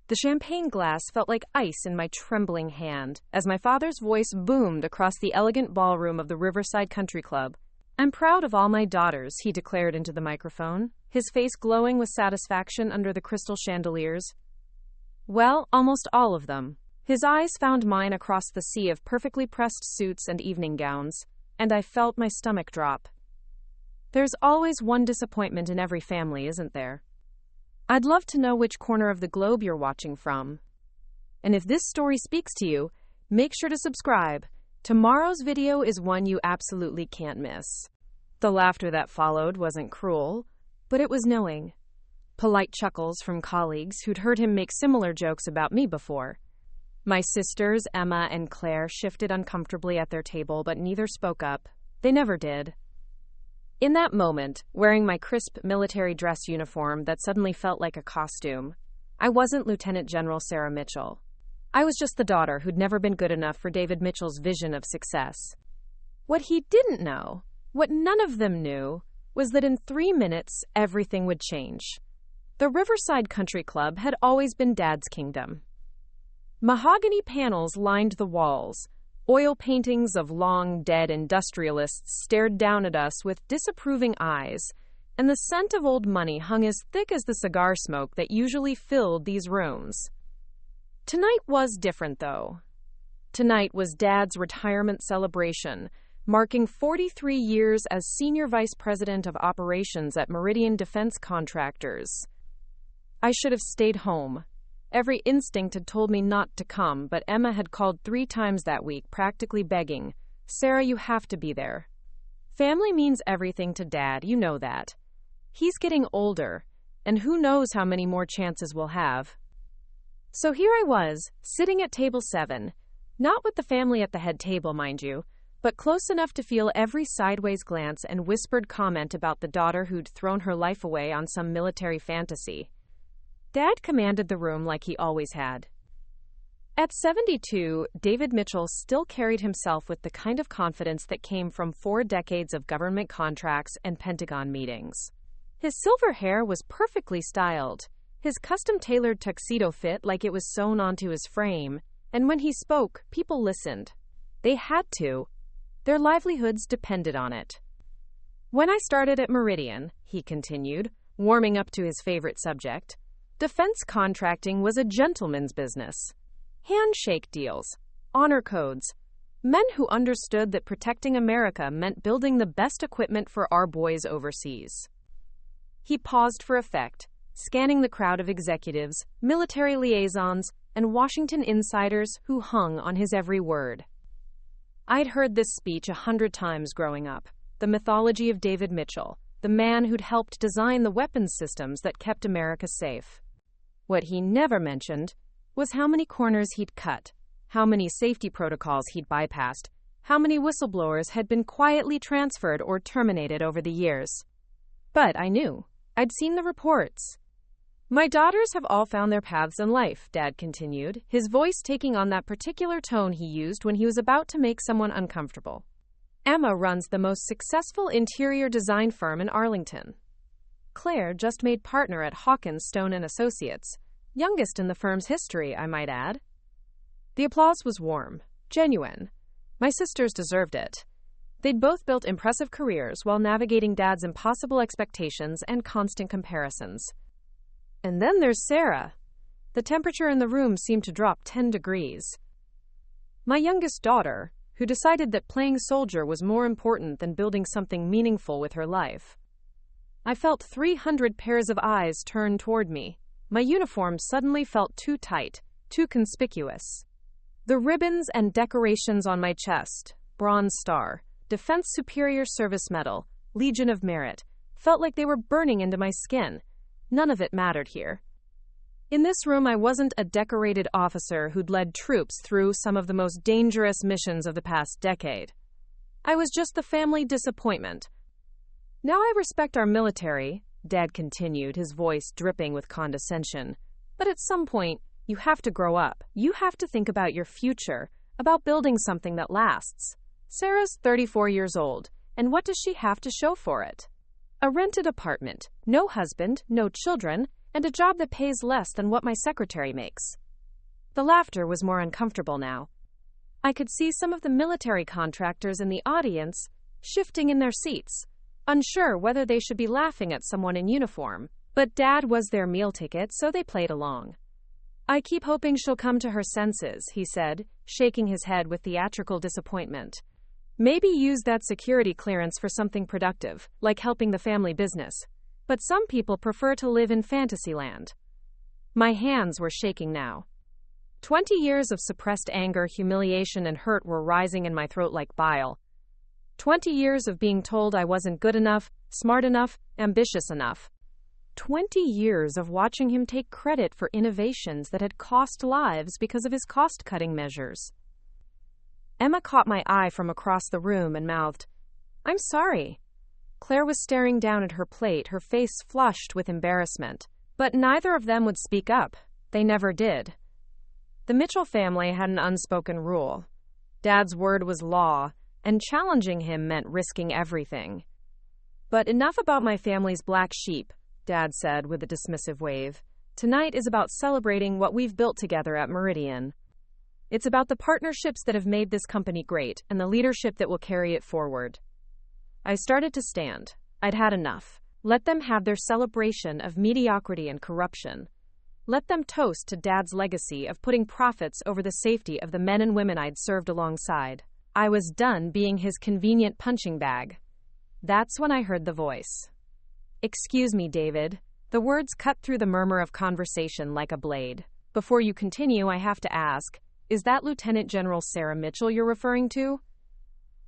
The champagne glass felt like ice in my trembling hand as my father's voice boomed across the elegant ballroom of the Riverside Country Club. "I'm proud of all my daughters," he declared into the microphone, his face glowing with satisfaction under the crystal chandeliers. "Well, almost all of them." His eyes found mine across the sea of perfectly pressed suits and evening gowns, and I felt my stomach drop. There's always one disappointment in every family, isn't there? I'd love to know which corner of the globe you're watching from. And if this story speaks to you, make sure to subscribe. Tomorrow's video is one you absolutely can't miss. The laughter that followed wasn't cruel, but it was knowing. Polite chuckles from colleagues who'd heard him make similar jokes about me before. My sisters, Emma and Claire, shifted uncomfortably at their table, but neither spoke up. They never did. In that moment, wearing my crisp military dress uniform that suddenly felt like a costume, I wasn't Lieutenant General Sarah Mitchell. I was just the daughter who'd never been good enough for David Mitchell's vision of success. What he didn't know, what none of them knew, was that in 3 minutes, everything would change. The Riverside Country Club had always been Dad's kingdom. Mahogany panels lined the walls. Oil paintings of long-dead industrialists stared down at us with disapproving eyes, and the scent of old money hung as thick as the cigar smoke that usually filled these rooms. Tonight was different, though. Tonight was Dad's retirement celebration, marking 43 years as Senior Vice President of Operations at Meridian Defense Contractors. I should have stayed home. Every instinct had told me not to come, but Emma had called 3 times that week, practically begging, "Sarah, you have to be there. Family means everything to Dad, you know that. He's getting older, and who knows how many more chances we'll have." So here I was, sitting at table 7, not with the family at the head table, mind you, but close enough to feel every sideways glance and whispered comment about the daughter who'd thrown her life away on some military fantasy. Dad commanded the room like he always had. At 72, David Mitchell still carried himself with the kind of confidence that came from 4 decades of government contracts and Pentagon meetings. His silver hair was perfectly styled, his custom-tailored tuxedo fit like it was sewn onto his frame, and when he spoke, people listened. They had to. Their livelihoods depended on it. "When I started at Meridian," he continued, warming up to his favorite subject, "defense contracting was a gentleman's business. Handshake deals, honor codes, men who understood that protecting America meant building the best equipment for our boys overseas." He paused for effect, scanning the crowd of executives, military liaisons, and Washington insiders who hung on his every word. I'd heard this speech 100 times growing up, the mythology of David Mitchell, the man who'd helped design the weapons systems that kept America safe. What he never mentioned was how many corners he'd cut, how many safety protocols he'd bypassed, how many whistleblowers had been quietly transferred or terminated over the years. But I knew. I'd seen the reports. "My daughters have all found their paths in life," Dad continued, his voice taking on that particular tone he used when he was about to make someone uncomfortable. "Emma runs the most successful interior design firm in Arlington. Claire just made partner at Hawkins Stone & Associates, youngest in the firm's history, I might add." The applause was warm, genuine. My sisters deserved it. They'd both built impressive careers while navigating Dad's impossible expectations and constant comparisons. And then there's Sarah. The temperature in the room seemed to drop 10 degrees. My youngest daughter, who decided that playing soldier was more important than building something meaningful with her life. I felt 300 pairs of eyes turn toward me. My uniform suddenly felt too tight, too conspicuous. The ribbons and decorations on my chest, Bronze Star, Defense Superior Service Medal, Legion of Merit, felt like they were burning into my skin. None of it mattered here. In this room, I wasn't a decorated officer who'd led troops through some of the most dangerous missions of the past decade. I was just the family disappointment. "Now I respect our military," Dad continued, his voice dripping with condescension. "But at some point, you have to grow up. You have to think about your future, about building something that lasts. Sarah's 34 years old, and what does she have to show for it? A rented apartment, no husband, no children, and a job that pays less than what my secretary makes. The laughter was more uncomfortable now. I could see some of the military contractors in the audience shifting in their seats, unsure whether they should be laughing at someone in uniform. But Dad was their meal ticket, so they played along. I keep hoping she'll come to her senses, he said, shaking his head with theatrical disappointment. Maybe use that security clearance for something productive, like helping the family business. But some people prefer to live in Fantasyland. My hands were shaking now. 20 years of suppressed anger, humiliation, and hurt were rising in my throat like bile. 20 years of being told I wasn't good enough, smart enough, ambitious enough. 20 years of watching him take credit for innovations that had cost lives because of his cost-cutting measures. Emma caught my eye from across the room and mouthed, "I'm sorry." Claire was staring down at her plate, her face flushed with embarrassment. But neither of them would speak up. They never did. The Mitchell family had an unspoken rule. Dad's word was law, and challenging him meant risking everything. "But enough about my family's black sheep," Dad said with a dismissive wave. "Tonight is about celebrating what we've built together at Meridian. It's about the partnerships that have made this company great and the leadership that will carry it forward." I started to stand. I'd had enough. Let them have their celebration of mediocrity and corruption. Let them toast to Dad's legacy of putting profits over the safety of the men and women I'd served alongside. I was done being his convenient punching bag. That's when I heard the voice. "Excuse me, David." The words cut through the murmur of conversation like a blade. "Before you continue, I have to ask, is that Lieutenant General Sarah Mitchell you're referring to?"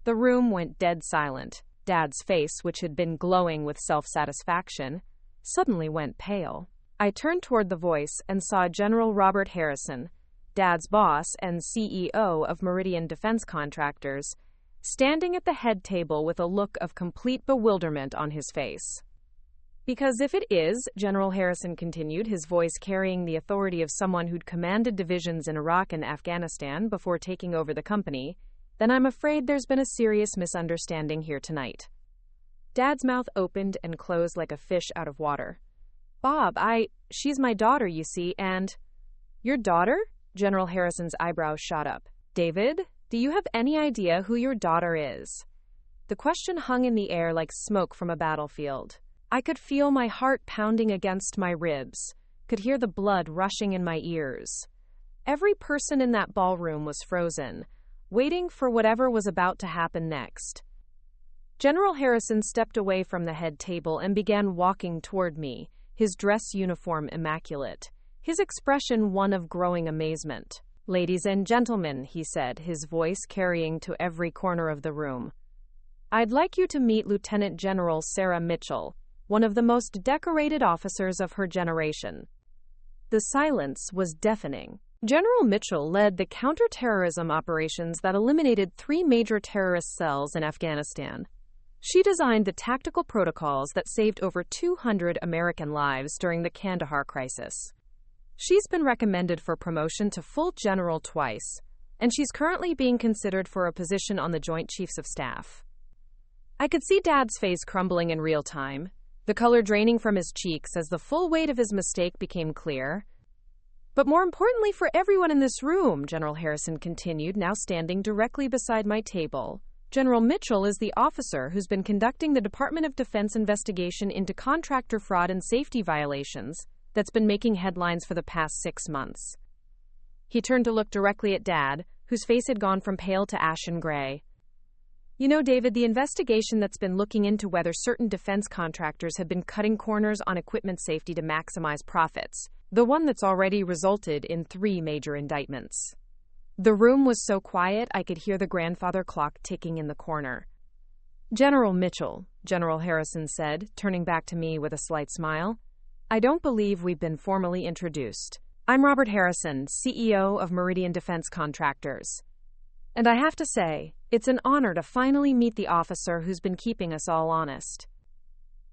The room went dead silent. Dad's face, which had been glowing with self-satisfaction, suddenly went pale. I turned toward the voice and saw General Robert Harrison, Dad's boss and CEO of Meridian Defense Contractors, standing at the head table with a look of complete bewilderment on his face. "Because if it is," General Harrison continued, his voice carrying the authority of someone who'd commanded divisions in Iraq and Afghanistan before taking over the company, "then I'm afraid there's been a serious misunderstanding here tonight." Dad's mouth opened and closed like a fish out of water. "Bob, she's my daughter, you see, and—" "Your daughter?" General Harrison's eyebrows shot up. "David, do you have any idea who your daughter is?" The question hung in the air like smoke from a battlefield. I could feel my heart pounding against my ribs, could hear the blood rushing in my ears. Every person in that ballroom was frozen, waiting for whatever was about to happen next. General Harrison stepped away from the head table and began walking toward me, his dress uniform immaculate, his expression one of growing amazement. "Ladies and gentlemen," he said, his voice carrying to every corner of the room, "I'd like you to meet Lieutenant General Sarah Mitchell, one of the most decorated officers of her generation." The silence was deafening. General Mitchell led the counterterrorism operations that eliminated 3 major terrorist cells in Afghanistan. She designed the tactical protocols that saved over 200 American lives during the Kandahar crisis. She's been recommended for promotion to full general twice, and she's currently being considered for a position on the Joint Chiefs of Staff. I could see Dad's face crumbling in real time, the color draining from his cheeks as the full weight of his mistake became clear. "But more importantly for everyone in this room," General Harrison continued, now standing directly beside my table, "General Mitchell is the officer who's been conducting the Department of Defense investigation into contractor fraud and safety violations that's been making headlines for the past 6 months." He turned to look directly at Dad, whose face had gone from pale to ashen gray. "You know, David, the investigation that's been looking into whether certain defense contractors have been cutting corners on equipment safety to maximize profits, the one that's already resulted in 3 major indictments." The room was so quiet I could hear the grandfather clock ticking in the corner. "General Mitchell," General Harrison said, turning back to me with a slight smile, "I don't believe we've been formally introduced. I'm Robert Harrison, CEO of Meridian Defense Contractors. And I have to say, it's an honor to finally meet the officer who's been keeping us all honest."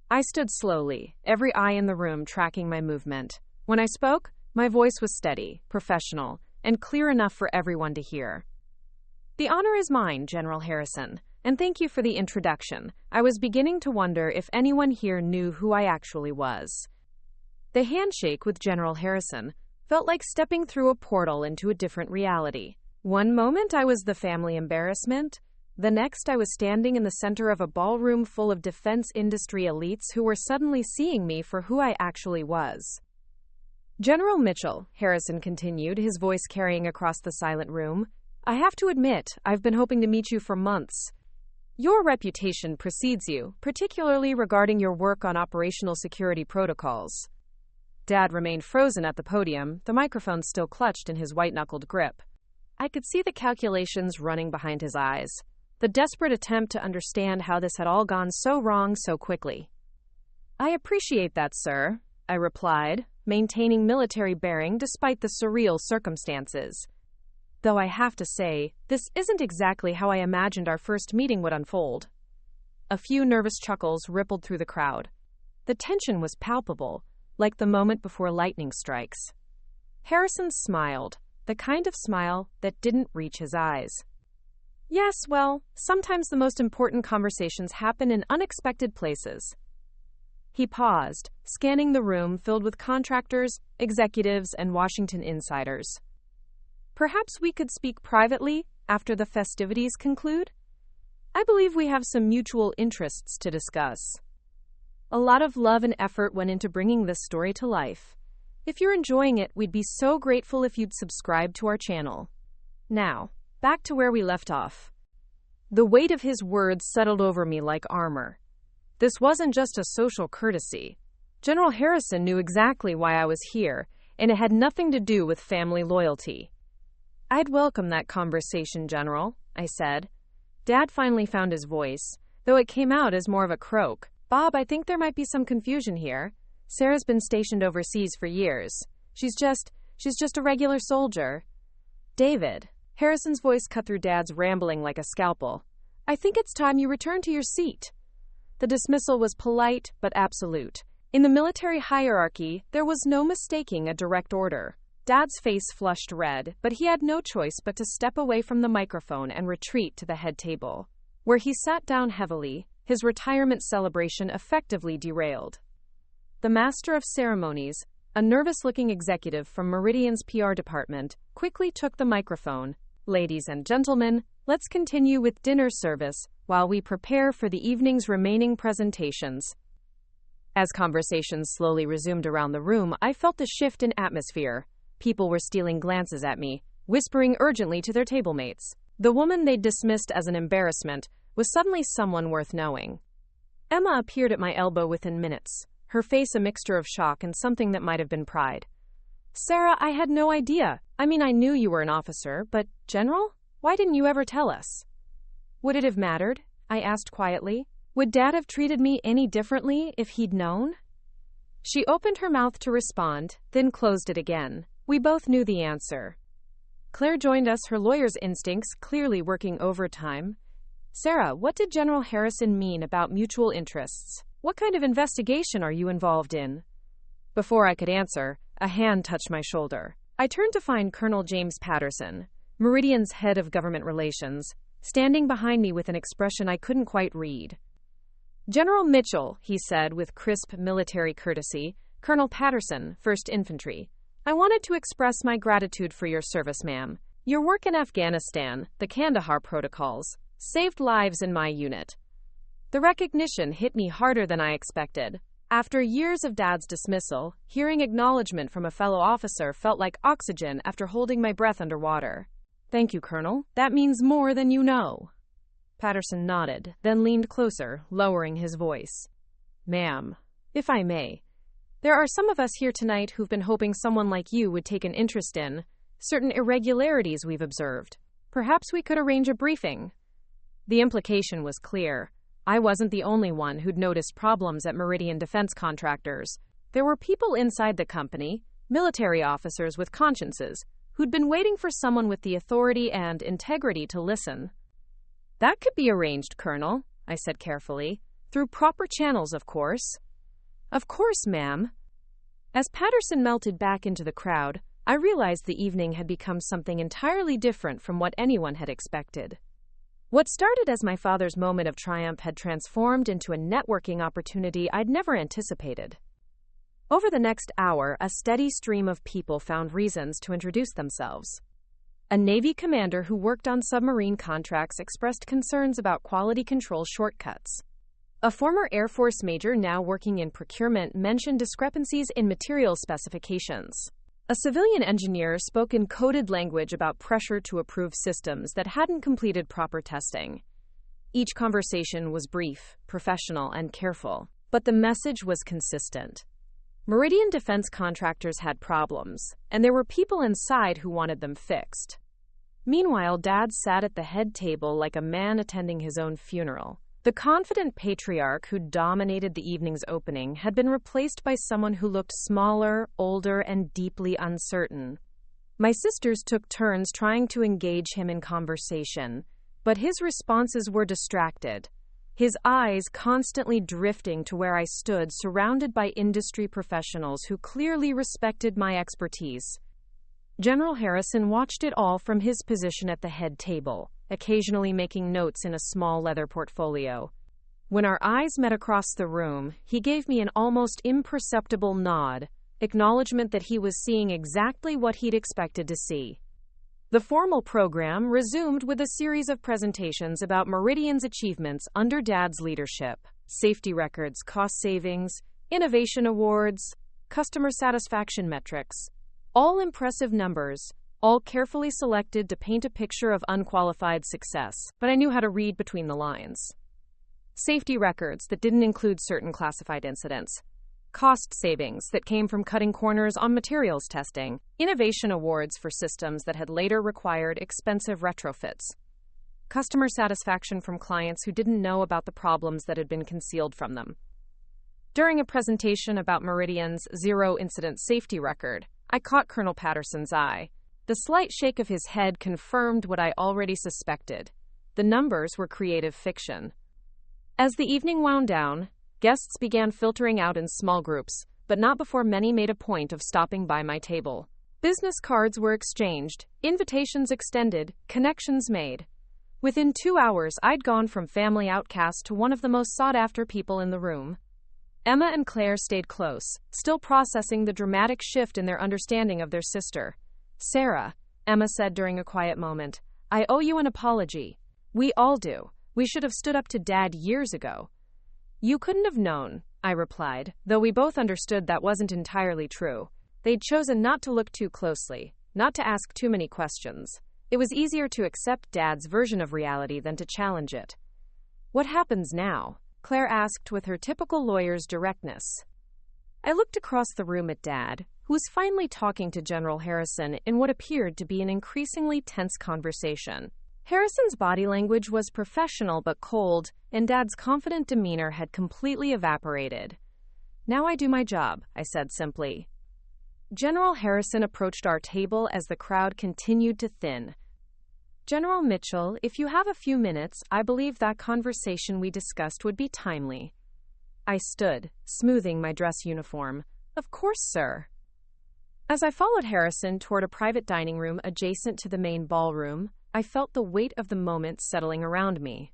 I stood slowly, every eye in the room tracking my movement. When I spoke, my voice was steady, professional, and clear enough for everyone to hear. "The honor is mine, General Harrison, and thank you for the introduction. I was beginning to wonder if anyone here knew who I actually was." The handshake with General Harrison felt like stepping through a portal into a different reality. One moment I was the family embarrassment, the next I was standing in the center of a ballroom full of defense industry elites who were suddenly seeing me for who I actually was. General Mitchell, Harrison continued, his voice carrying across the silent room, I have to admit, I've been hoping to meet you for months. Your reputation precedes you, particularly regarding your work on operational security protocols. Dad remained frozen at the podium, the microphone still clutched in his white-knuckled grip. I could see the calculations running behind his eyes, the desperate attempt to understand how this had all gone so wrong so quickly. I appreciate that, sir, I replied, maintaining military bearing despite the surreal circumstances. Though I have to say, this isn't exactly how I imagined our first meeting would unfold. A few nervous chuckles rippled through the crowd. The tension was palpable, like the moment before lightning strikes. Harrison smiled, the kind of smile that didn't reach his eyes. Yes, well, sometimes the most important conversations happen in unexpected places. He paused, scanning the room filled with contractors, executives, and Washington insiders. Perhaps we could speak privately after the festivities conclude? I believe we have some mutual interests to discuss. A lot of love and effort went into bringing this story to life. If you're enjoying it, we'd be so grateful if you'd subscribe to our channel. Now, back to where we left off. The weight of his words settled over me like armor. This wasn't just a social courtesy. General Harrison knew exactly why I was here, and it had nothing to do with family loyalty. I'd welcome that conversation, General, I said. Dad finally found his voice, though it came out as more of a croak. Bob, I think there might be some confusion here. Sarah's been stationed overseas for years. She's just a regular soldier. David, Harrison's voice cut through Dad's rambling like a scalpel. I think it's time you return to your seat. The dismissal was polite but absolute. In the military hierarchy, there was no mistaking a direct order. Dad's face flushed red, but he had no choice but to step away from the microphone and retreat to the head table, where he sat down heavily, his retirement celebration effectively derailed. The master of ceremonies, a nervous-looking executive from Meridian's PR department, quickly took the microphone. Ladies and gentlemen, let's continue with dinner service while we prepare for the evening's remaining presentations. As conversations slowly resumed around the room, I felt a shift in atmosphere. People were stealing glances at me, whispering urgently to their table mates. The woman they'd dismissed as an embarrassment was suddenly someone worth knowing. Emma appeared at my elbow within minutes, her face a mixture of shock and something that might have been pride. Sarah, I had no idea. I knew you were an officer, but, General? Why didn't you ever tell us? Would it have mattered? I asked quietly. Would Dad have treated me any differently if he'd known? She opened her mouth to respond, then closed it again. We both knew the answer. Claire joined us, her lawyer's instincts clearly working overtime. Sarah, what did General Harrison mean about mutual interests? What kind of investigation are you involved in? Before I could answer, a hand touched my shoulder. I turned to find Colonel James Patterson, Meridian's head of government relations, standing behind me with an expression I couldn't quite read. General Mitchell, he said with crisp military courtesy, Colonel Patterson, 1st Infantry. I wanted to express my gratitude for your service, ma'am. Your work in Afghanistan, the Kandahar protocols, saved lives in my unit. The recognition hit me harder than I expected. After years of Dad's dismissal, hearing acknowledgement from a fellow officer felt like oxygen after holding my breath underwater. Thank you, Colonel. That means more than you know. Patterson nodded, then leaned closer, lowering his voice. Ma'am, if I may, there are some of us here tonight who've been hoping someone like you would take an interest in certain irregularities we've observed. Perhaps we could arrange a briefing. The implication was clear. I wasn't the only one who'd noticed problems at Meridian Defense Contractors. There were people inside the company, military officers with consciences, who'd been waiting for someone with the authority and integrity to listen. That could be arranged, Colonel, I said carefully. Through proper channels, of course. Of course, ma'am. As Patterson melted back into the crowd, I realized the evening had become something entirely different from what anyone had expected. What started as my father's moment of triumph had transformed into a networking opportunity I'd never anticipated. Over the next hour, a steady stream of people found reasons to introduce themselves. A Navy commander who worked on submarine contracts expressed concerns about quality control shortcuts. A former Air Force major now working in procurement mentioned discrepancies in material specifications. A civilian engineer spoke in coded language about pressure to approve systems that hadn't completed proper testing. Each conversation was brief, professional, and careful, but the message was consistent. Meridian defense contractors had problems, and there were people inside who wanted them fixed. Meanwhile, Dad sat at the head table like a man attending his own funeral. The confident patriarch who dominated the evening's opening had been replaced by someone who looked smaller, older, and deeply uncertain. My sisters took turns trying to engage him in conversation, but his responses were distracted, his eyes constantly drifting to where I stood, surrounded by industry professionals who clearly respected my expertise. General Harrison watched it all from his position at the head table, occasionally making notes in a small leather portfolio. When our eyes met across the room, he gave me an almost imperceptible nod, acknowledgement that he was seeing exactly what he'd expected to see. The formal program resumed with a series of presentations about Meridian's achievements under Dad's leadership: safety records, cost savings, innovation awards, customer satisfaction metrics. All impressive numbers, all carefully selected to paint a picture of unqualified success, but I knew how to read between the lines. Safety records that didn't include certain classified incidents. Cost savings that came from cutting corners on materials testing. Innovation awards for systems that had later required expensive retrofits. Customer satisfaction from clients who didn't know about the problems that had been concealed from them. During a presentation about Meridian's zero-incident safety record, I caught Colonel Patterson's eye. The slight shake of his head confirmed what I already suspected. The numbers were creative fiction. As the evening wound down, guests began filtering out in small groups, but not before many made a point of stopping by my table. Business cards were exchanged, invitations extended, connections made. Within 2 hours, I'd gone from family outcast to one of the most sought-after people in the room. Emma and Claire stayed close, still processing the dramatic shift in their understanding of their sister. "Sarah," Emma said during a quiet moment, "I owe you an apology. We all do. We should have stood up to Dad years ago." "You couldn't have known," I replied, though we both understood that wasn't entirely true. They'd chosen not to look too closely, not to ask too many questions. It was easier to accept Dad's version of reality than to challenge it. "What happens now?" Claire asked with her typical lawyer's directness. I looked across the room at Dad, who was finally talking to General Harrison in what appeared to be an increasingly tense conversation. Harrison's body language was professional but cold, and Dad's confident demeanor had completely evaporated. "Now I do my job," I said simply. General Harrison approached our table as the crowd continued to thin. "General Mitchell, if you have a few minutes, I believe that conversation we discussed would be timely." I stood, smoothing my dress uniform. "Of course, sir." As I followed Harrison toward a private dining room adjacent to the main ballroom, I felt the weight of the moment settling around me.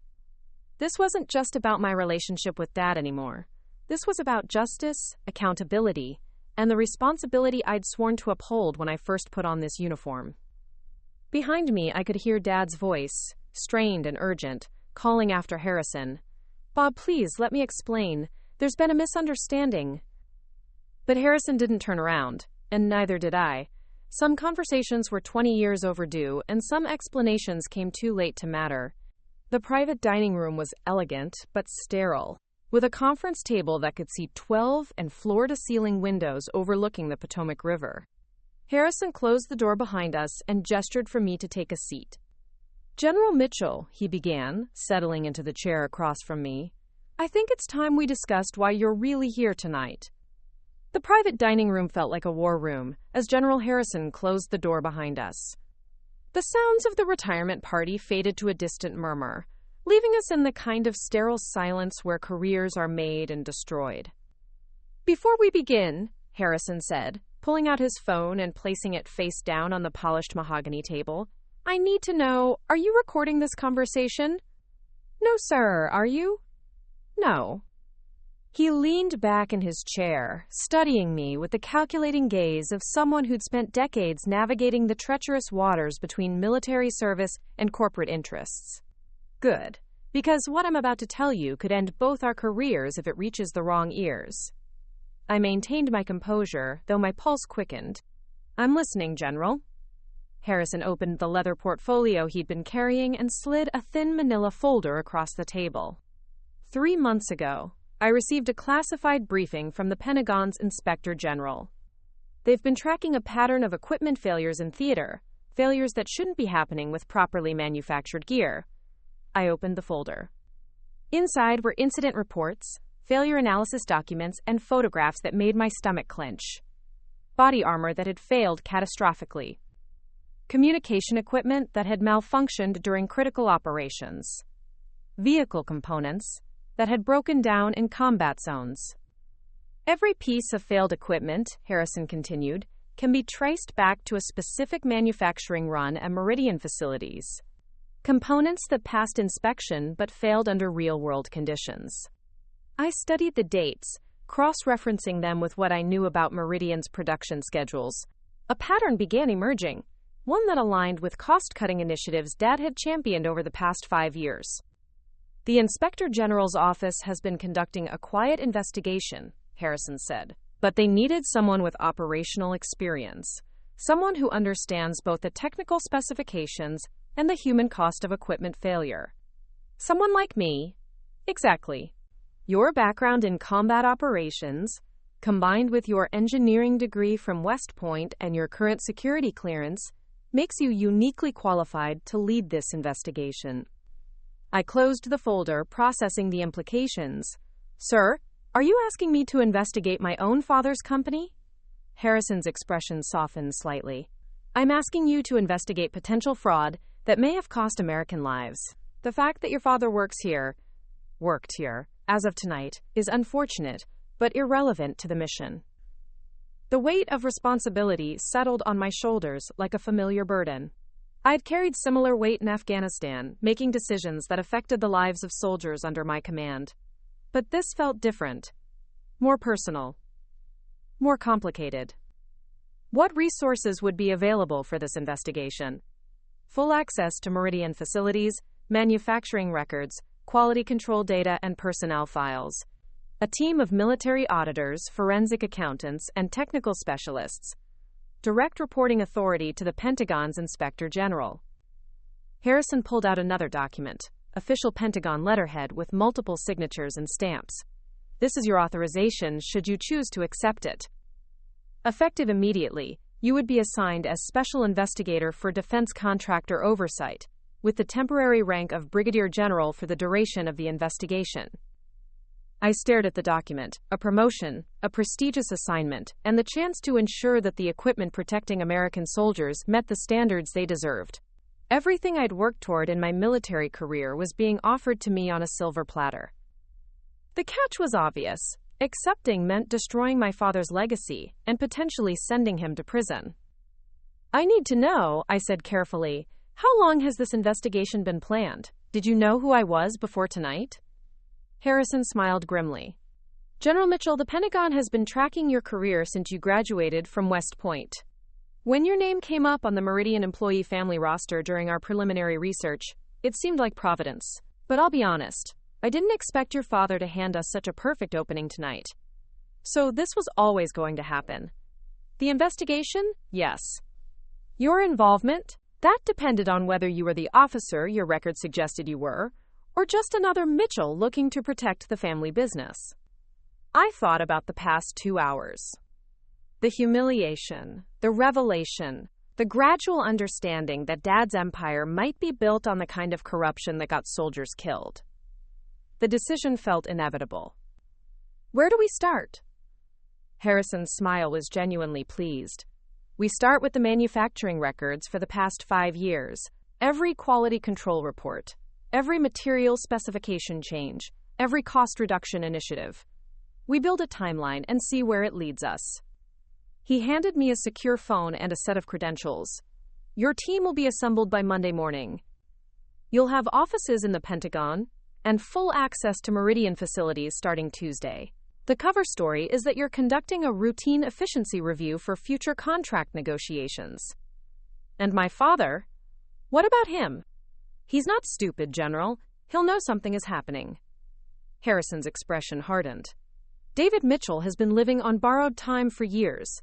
This wasn't just about my relationship with Dad anymore. This was about justice, accountability, and the responsibility I'd sworn to uphold when I first put on this uniform. Behind me, I could hear Dad's voice, strained and urgent, calling after Harrison. "Bob, please, let me explain. There's been a misunderstanding." But Harrison didn't turn around, and neither did I. Some conversations were 20 years overdue, and some explanations came too late to matter. The private dining room was elegant, but sterile, with a conference table that could seat 12 and floor-to-ceiling windows overlooking the Potomac River. Harrison closed the door behind us and gestured for me to take a seat. "General Mitchell," he began, settling into the chair across from me, "I think it's time we discussed why you're really here tonight." The private dining room felt like a war room as General Harrison closed the door behind us. The sounds of the retirement party faded to a distant murmur, leaving us in the kind of sterile silence where careers are made and destroyed. "Before we begin," Harrison said, pulling out his phone and placing it face down on the polished mahogany table, "I need to know, are you recording this conversation?" "No, sir, are you?" "No." He leaned back in his chair, studying me with the calculating gaze of someone who'd spent decades navigating the treacherous waters between military service and corporate interests. Good, because what I'm about to tell you could end both our careers if it reaches the wrong ears. I maintained my composure, though my pulse quickened. I'm listening, General. Harrison opened the leather portfolio he'd been carrying and slid a thin manila folder across the table. 3 months ago, I received a classified briefing from the Pentagon's Inspector General. They've been tracking a pattern of equipment failures in theater, failures that shouldn't be happening with properly manufactured gear. I opened the folder. Inside were incident reports, failure analysis documents, and photographs that made my stomach clench. Body armor that had failed catastrophically. Communication equipment that had malfunctioned during critical operations. Vehicle components that had broken down in combat zones. Every piece of failed equipment, Harrison continued, can be traced back to a specific manufacturing run at Meridian facilities. Components that passed inspection but failed under real-world conditions. I studied the dates, cross-referencing them with what I knew about Meridian's production schedules. A pattern began emerging, one that aligned with cost-cutting initiatives Dad had championed over the past 5 years. The Inspector General's office has been conducting a quiet investigation, Harrison said, but they needed someone with operational experience, someone who understands both the technical specifications and the human cost of equipment failure. Someone like me. Exactly. Your background in combat operations, combined with your engineering degree from West Point and your current security clearance, makes you uniquely qualified to lead this investigation. I closed the folder, processing the implications. Sir, are you asking me to investigate my own father's company? Harrison's expression softened slightly. I'm asking you to investigate potential fraud that may have cost American lives. The fact that your father worked here, as of tonight, is unfortunate, but irrelevant to the mission. The weight of responsibility settled on my shoulders like a familiar burden. I'd carried similar weight in Afghanistan, making decisions that affected the lives of soldiers under my command. But this felt different. More personal. More complicated. What resources would be available for this investigation? Full access to Meridian facilities, manufacturing records, quality control data, and personnel files. A team of military auditors, forensic accountants, and technical specialists. Direct reporting authority to the Pentagon's Inspector General. Harrison pulled out another document, official Pentagon letterhead with multiple signatures and stamps. This is your authorization should you choose to accept it. Effective immediately, you would be assigned as Special Investigator for Defense Contractor Oversight, with the temporary rank of Brigadier General for the duration of the investigation. I stared at the document, a promotion, a prestigious assignment, and the chance to ensure that the equipment protecting American soldiers met the standards they deserved. Everything I'd worked toward in my military career was being offered to me on a silver platter. The catch was obvious. Accepting meant destroying my father's legacy and potentially sending him to prison. I need to know, I said carefully, how long has this investigation been planned? Did you know who I was before tonight? Harrison smiled grimly. General Mitchell, the Pentagon has been tracking your career since you graduated from West Point. When your name came up on the Meridian employee family roster during our preliminary research, it seemed like providence. But I'll be honest, I didn't expect your father to hand us such a perfect opening tonight. So this was always going to happen. The investigation? Yes. Your involvement? That depended on whether you were the officer your record suggested you were, or just another Mitchell looking to protect the family business. I thought about the past 2 hours. The humiliation, the revelation, the gradual understanding that Dad's empire might be built on the kind of corruption that got soldiers killed. The decision felt inevitable. Where do we start? Harrison's smile was genuinely pleased. We start with the manufacturing records for the past 5 years, every quality control report, every material specification change, every cost reduction initiative. We build a timeline and see where it leads us. He handed me a secure phone and a set of credentials. Your team will be assembled by Monday morning. You'll have offices in the Pentagon and full access to Meridian facilities starting Tuesday. The cover story is that you're conducting a routine efficiency review for future contract negotiations. And my father? What about him? He's not stupid, General. He'll know something is happening. Harrison's expression hardened. David Mitchell has been living on borrowed time for years.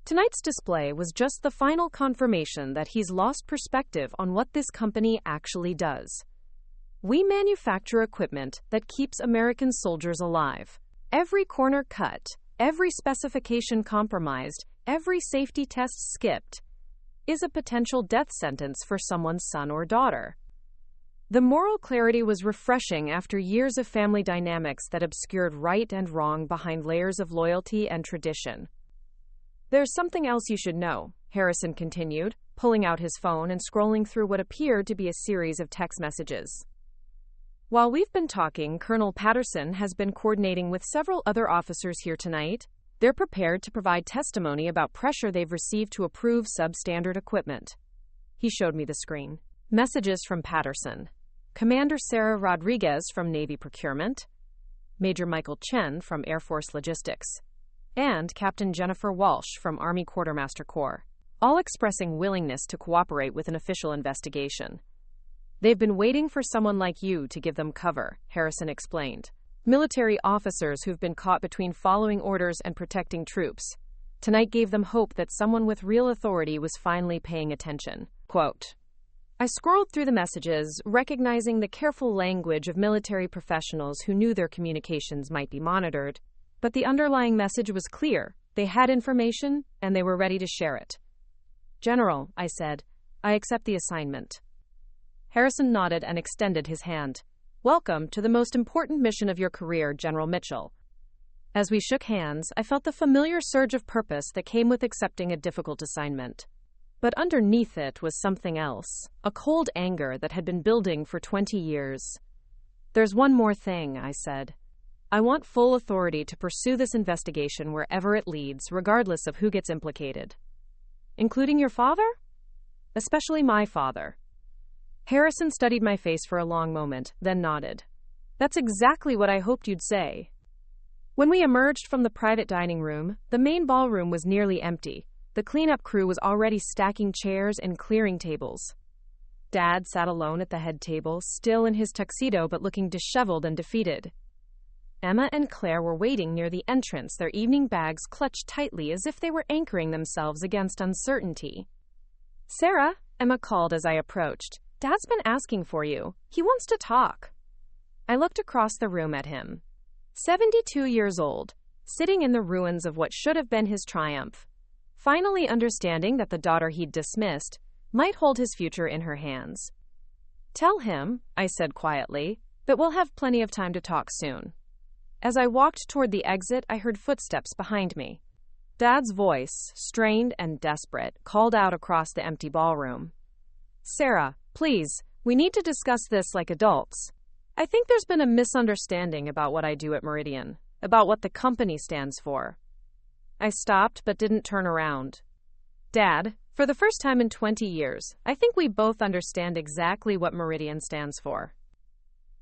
Tonight's display was just the final confirmation that he's lost perspective on what this company actually does. We manufacture equipment that keeps American soldiers alive. Every corner cut, every specification compromised, every safety test skipped is a potential death sentence for someone's son or daughter. The moral clarity was refreshing after years of family dynamics that obscured right and wrong behind layers of loyalty and tradition. There's something else you should know, Harrison continued, pulling out his phone and scrolling through what appeared to be a series of text messages. While we've been talking, Colonel Patterson has been coordinating with several other officers here tonight. They're prepared to provide testimony about pressure they've received to approve substandard equipment. He showed me the screen. Messages from Patterson. Commander Sarah Rodriguez from Navy Procurement, Major Michael Chen from Air Force Logistics, and Captain Jennifer Walsh from Army Quartermaster Corps, all expressing willingness to cooperate with an official investigation. They've been waiting for someone like you to give them cover, Harrison explained. Military officers who've been caught between following orders and protecting troops. Tonight gave them hope that someone with real authority was finally paying attention. Quote, I scrolled through the messages, recognizing the careful language of military professionals who knew their communications might be monitored, but the underlying message was clear. They had information, and they were ready to share it. General, I said, I accept the assignment. Harrison nodded and extended his hand. Welcome to the most important mission of your career, General Mitchell. As we shook hands, I felt the familiar surge of purpose that came with accepting a difficult assignment. But underneath it was something else, a cold anger that had been building for 20 years. There's one more thing, I said. I want full authority to pursue this investigation wherever it leads, regardless of who gets implicated. Including your father? Especially my father. Harrison studied my face for a long moment, then nodded. That's exactly what I hoped you'd say. When we emerged from the private dining room, the main ballroom was nearly empty. The cleanup crew was already stacking chairs and clearing tables. Dad sat alone at the head table, still in his tuxedo but looking disheveled and defeated. Emma and Claire were waiting near the entrance, their evening bags clutched tightly as if they were anchoring themselves against uncertainty. Sarah, Emma called as I approached. Dad's been asking for you. He wants to talk. I looked across the room at him. 72 years old, sitting in the ruins of what should have been his triumph, finally understanding that the daughter he'd dismissed might hold his future in her hands. Tell him, I said quietly, that we'll have plenty of time to talk soon. As I walked toward the exit, I heard footsteps behind me. Dad's voice, strained and desperate, called out across the empty ballroom. Sarah, please, we need to discuss this like adults. I think there's been a misunderstanding about what I do at Meridian, about what the company stands for. I stopped but didn't turn around. Dad, for the first time in 20 years, I think we both understand exactly what Meridian stands for.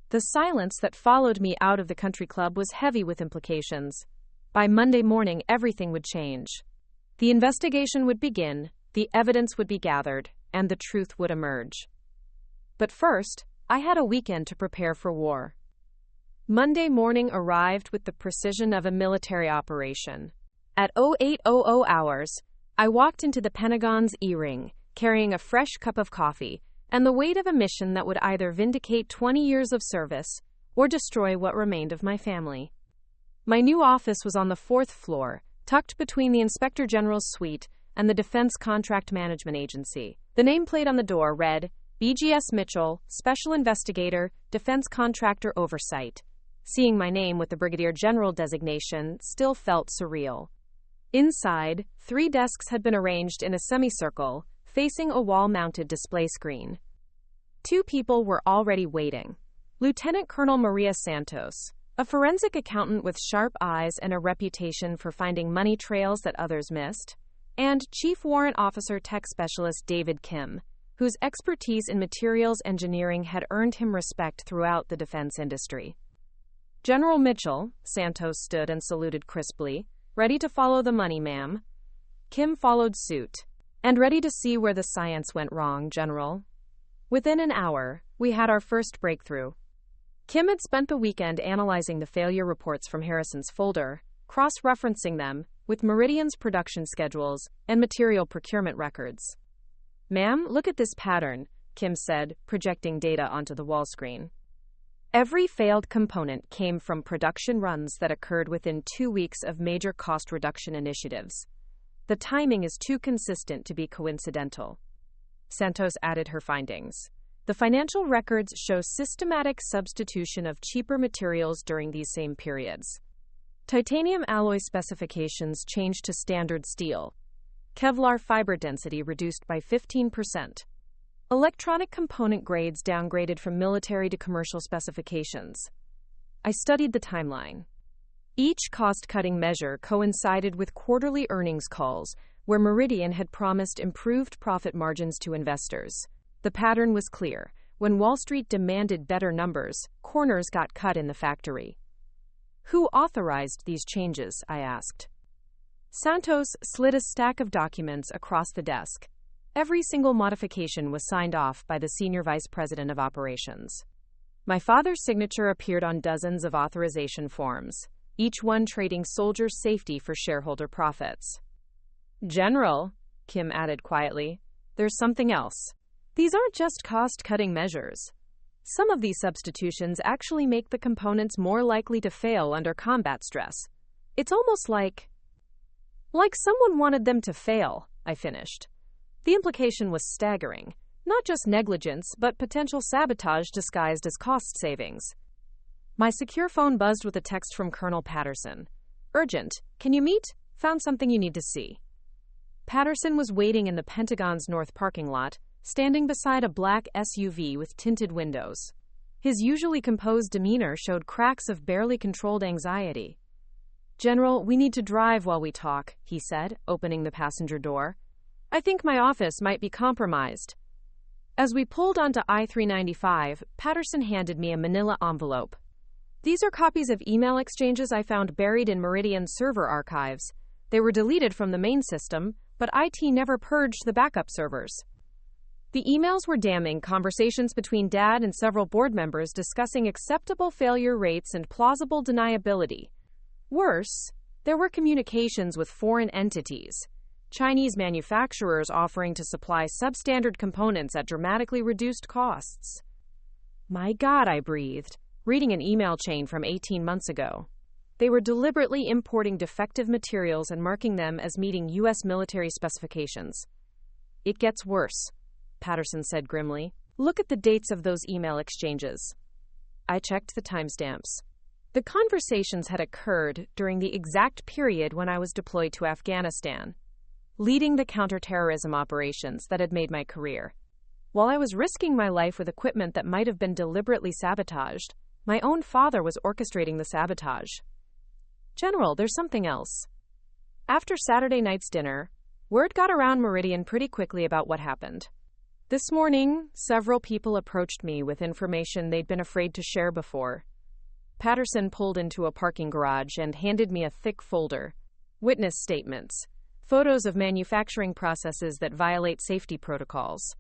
The silence that followed me out of the country club was heavy with implications. By Monday morning, everything would change. The investigation would begin, the evidence would be gathered, and the truth would emerge. But first, I had a weekend to prepare for war. Monday morning arrived with the precision of a military operation. At 0800 hours, I walked into the Pentagon's E-ring, carrying a fresh cup of coffee and the weight of a mission that would either vindicate 20 years of service or destroy what remained of my family. My new office was on the 4th floor, tucked between the Inspector General's suite and the Defense Contract Management Agency. The nameplate on the door read, BGS Mitchell, Special Investigator, Defense Contractor Oversight. Seeing my name with the Brigadier General designation still felt surreal. Inside, 3 desks had been arranged in a semicircle, facing a wall-mounted display screen. 2 people were already waiting. Lieutenant Colonel Maria Santos, a forensic accountant with sharp eyes and a reputation for finding money trails that others missed, and Chief Warrant Officer Tech Specialist David Kim, whose expertise in materials engineering had earned him respect throughout the defense industry. General Mitchell, Santos stood and saluted crisply. Ready to follow the money, ma'am. Kim followed suit. And ready to see where the science went wrong, General. Within an hour, we had our first breakthrough. Kim had spent the weekend analyzing the failure reports from Harrison's folder, cross-referencing them with Meridian's production schedules and material procurement records. Ma'am, look at this pattern, Kim said, projecting data onto the wall screen. Every failed component came from production runs that occurred within 2 weeks of major cost reduction initiatives. The timing is too consistent to be coincidental. Santos added her findings. The financial records show systematic substitution of cheaper materials during these same periods. Titanium alloy specifications changed to standard steel. Kevlar fiber density reduced by 15%. Electronic component grades downgraded from military to commercial specifications. I studied the timeline. Each cost-cutting measure coincided with quarterly earnings calls, where Meridian had promised improved profit margins to investors. The pattern was clear. When Wall Street demanded better numbers, corners got cut in the factory. Who authorized these changes? I asked. Santos slid a stack of documents across the desk. Every single modification was signed off by the Senior Vice President of Operations. My father's signature appeared on dozens of authorization forms, each one trading soldiers' safety for shareholder profits. General, Kim added quietly, there's something else. These aren't just cost-cutting measures. Some of these substitutions actually make the components more likely to fail under combat stress. It's almost like someone wanted them to fail, I finished. The implication was staggering. Not just negligence, but potential sabotage disguised as cost savings. My secure phone buzzed with a text from Colonel Patterson. Urgent. Can you meet? Found something you need to see. Patterson was waiting in the Pentagon's north parking lot, standing beside a black SUV with tinted windows. His usually composed demeanor showed cracks of barely controlled anxiety. General, we need to drive while we talk, he said, opening the passenger door. I think my office might be compromised. As we pulled onto I-395, Patterson handed me a manila envelope. These are copies of email exchanges I found buried in Meridian's server archives. They were deleted from the main system, but IT never purged the backup servers. The emails were damning, conversations between Dad and several board members discussing acceptable failure rates and plausible deniability. Worse, there were communications with foreign entities. Chinese manufacturers offering to supply substandard components at dramatically reduced costs. My God, I breathed, reading an email chain from 18 months ago. They were deliberately importing defective materials and marking them as meeting U.S. military specifications. It gets worse, Patterson said grimly. Look at the dates of those email exchanges. I checked the timestamps. The conversations had occurred during the exact period when I was deployed to Afghanistan, leading the counterterrorism operations that had made my career. While I was risking my life with equipment that might have been deliberately sabotaged, my own father was orchestrating the sabotage. General, there's something else. After Saturday night's dinner, word got around Meridian pretty quickly about what happened. This morning, several people approached me with information they'd been afraid to share before. Patterson pulled into a parking garage and handed me a thick folder. Witness statements. Photos of manufacturing processes that violate safety protocols.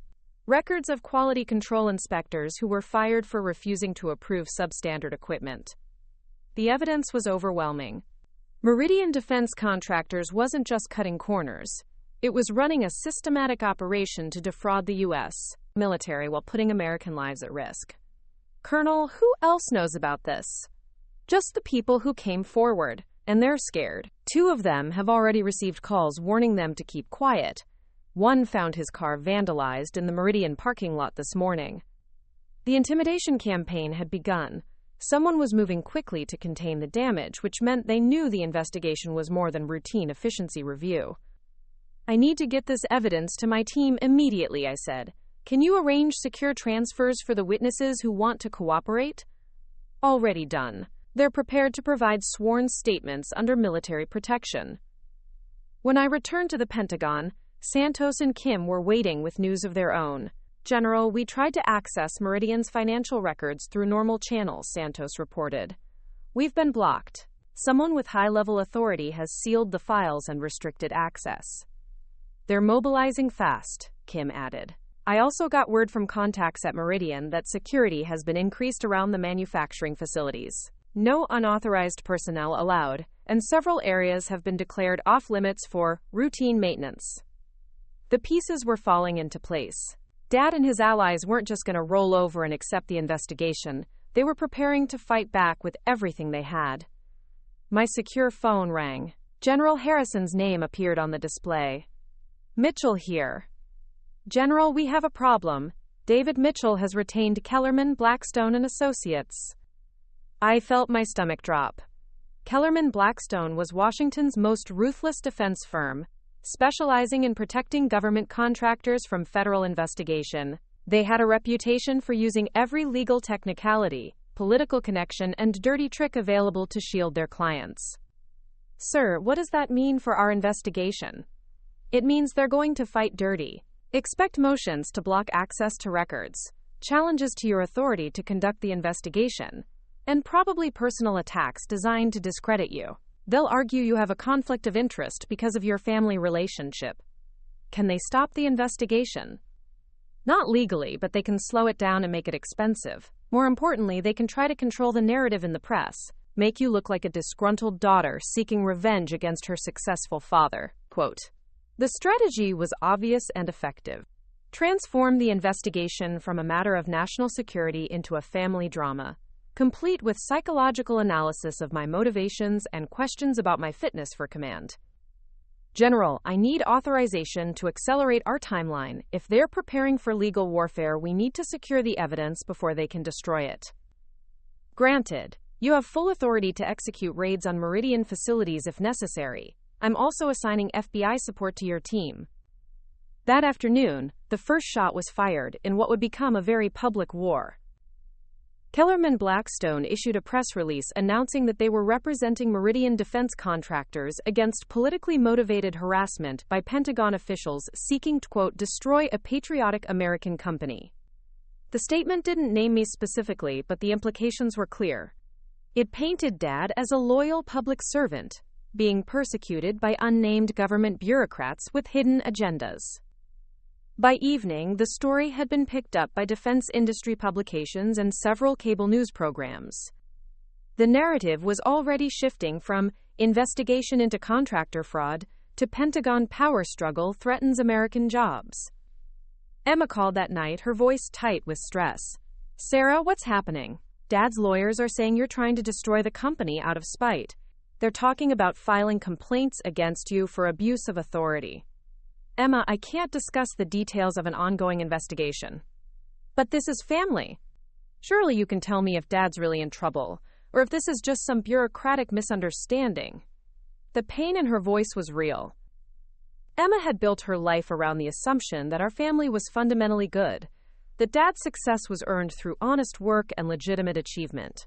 Records of quality control inspectors who were fired for refusing to approve substandard equipment. The evidence was overwhelming. Meridian Defense Contractors wasn't just cutting corners. It was running a systematic operation to defraud the U.S. military while putting American lives at risk. Colonel, who else knows about this? Just the people who came forward, and they're scared. 2 of them have already received calls warning them to keep quiet. One found his car vandalized in the Meridian parking lot this morning. The intimidation campaign had begun. Someone was moving quickly to contain the damage, which meant they knew the investigation was more than routine efficiency review. I need to get this evidence to my team immediately, I said. Can you arrange secure transfers for the witnesses who want to cooperate? Already done. They're prepared to provide sworn statements under military protection. When I returned to the Pentagon, Santos and Kim were waiting with news of their own. General, we tried to access Meridian's financial records through normal channels, Santos reported. We've been blocked. Someone with high-level authority has sealed the files and restricted access. They're mobilizing fast, Kim added. I also got word from contacts at Meridian that security has been increased around the manufacturing facilities. No unauthorized personnel allowed, and several areas have been declared off-limits for routine maintenance. The pieces were falling into place. Dad and his allies weren't just going to roll over and accept the investigation. They were preparing to fight back with everything they had. My secure phone rang. General Harrison's name appeared on the display. Mitchell here. General, we have a problem. David Mitchell has retained Kellerman, Blackstone and Associates. I felt my stomach drop. Kellerman Blackstone was Washington's most ruthless defense firm, specializing in protecting government contractors from federal investigation. They had a reputation for using every legal technicality, political connection, and dirty trick available to shield their clients. Sir, what does that mean for our investigation? It means they're going to fight dirty. Expect motions to block access to records, challenges to your authority to conduct the investigation, and probably personal attacks designed to discredit you. They'll argue you have a conflict of interest because of your family relationship. Can they stop the investigation? Not legally, but they can slow it down and make it expensive. More importantly, they can try to control the narrative in the press, make you look like a disgruntled daughter seeking revenge against her successful father. Quote, the strategy was obvious and effective. Transform the investigation from a matter of national security into a family drama, complete with psychological analysis of my motivations and questions about my fitness for command. General, I need authorization to accelerate our timeline. If they're preparing for legal warfare, we need to secure the evidence before they can destroy it. Granted, you have full authority to execute raids on Meridian facilities if necessary. I'm also assigning FBI support to your team. That afternoon, the first shot was fired in what would become a very public war. Kellerman Blackstone issued a press release announcing that they were representing Meridian defense contractors against politically motivated harassment by Pentagon officials seeking to, quote, destroy a patriotic American company. The statement didn't name me specifically, but the implications were clear. It painted Dad as a loyal public servant, being persecuted by unnamed government bureaucrats with hidden agendas. By evening, the story had been picked up by defense industry publications and several cable news programs. The narrative was already shifting from investigation into contractor fraud to Pentagon power struggle threatens American jobs. Emma called that night, her voice tight with stress. Sarah, what's happening? Dad's lawyers are saying you're trying to destroy the company out of spite. They're talking about filing complaints against you for abuse of authority. Emma, I can't discuss the details of an ongoing investigation. But this is family. Surely you can tell me if Dad's really in trouble, or if this is just some bureaucratic misunderstanding. The pain in her voice was real. Emma had built her life around the assumption that our family was fundamentally good, that Dad's success was earned through honest work and legitimate achievement.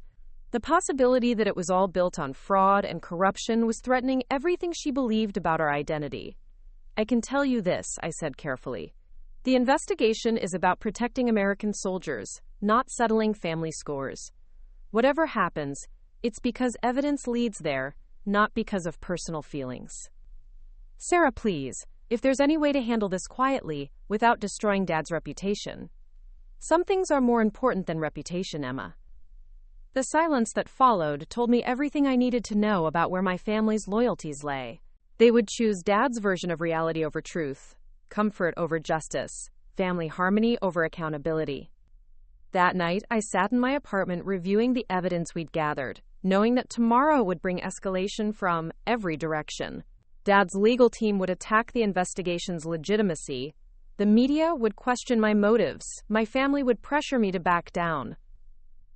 The possibility that it was all built on fraud and corruption was threatening everything she believed about our identity. I can tell you this, I said carefully. The investigation is about protecting American soldiers, not settling family scores. Whatever happens, it's because evidence leads there, not because of personal feelings. Sarah, please, if there's any way to handle this quietly, without destroying Dad's reputation. Some things are more important than reputation, Emma. The silence that followed told me everything I needed to know about where my family's loyalties lay. They would choose Dad's version of reality over truth, comfort over justice, family harmony over accountability. That night, I sat in my apartment reviewing the evidence we'd gathered, knowing that tomorrow would bring escalation from every direction. Dad's legal team would attack the investigation's legitimacy. The media would question my motives. My family would pressure me to back down.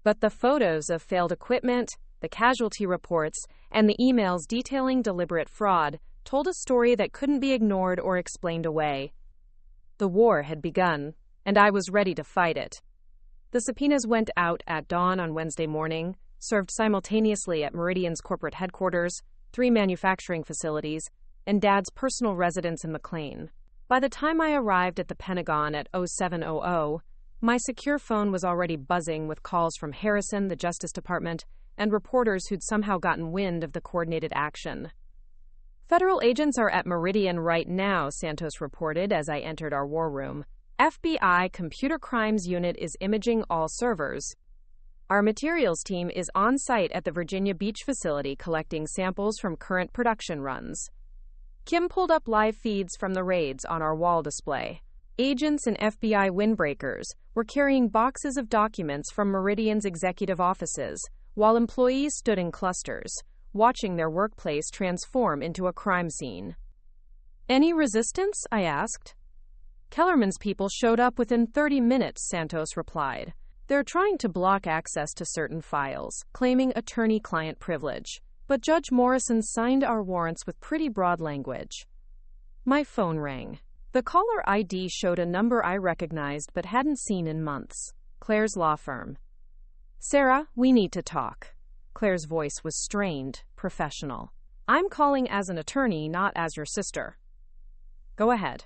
But the photos of failed equipment, the casualty reports, and the emails detailing deliberate fraud told a story that couldn't be ignored or explained away. The war had begun, and I was ready to fight it. The subpoenas went out at dawn on Wednesday morning, served simultaneously at Meridian's corporate headquarters, 3 manufacturing facilities, and Dad's personal residence in McLean. By the time I arrived at the Pentagon at 0700, my secure phone was already buzzing with calls from Harrison, the Justice Department, and reporters who'd somehow gotten wind of the coordinated action. Federal agents are at Meridian right now, Santos reported as I entered our war room. FBI Computer Crimes Unit is imaging all servers. Our materials team is on site at the Virginia Beach facility collecting samples from current production runs. Kim pulled up live feeds from the raids on our wall display. Agents and FBI windbreakers were carrying boxes of documents from Meridian's executive offices, while employees stood in clusters, watching their workplace transform into a crime scene. Any resistance? I asked. Kellerman's people showed up within 30 minutes, Santos replied. They're trying to block access to certain files, claiming attorney-client privilege. But Judge Morrison signed our warrants with pretty broad language. My phone rang. The caller ID showed a number I recognized but hadn't seen in months. Claire's law firm. Sarah, we need to talk. Claire's voice was strained, professional. I'm calling as an attorney, not as your sister. Go ahead.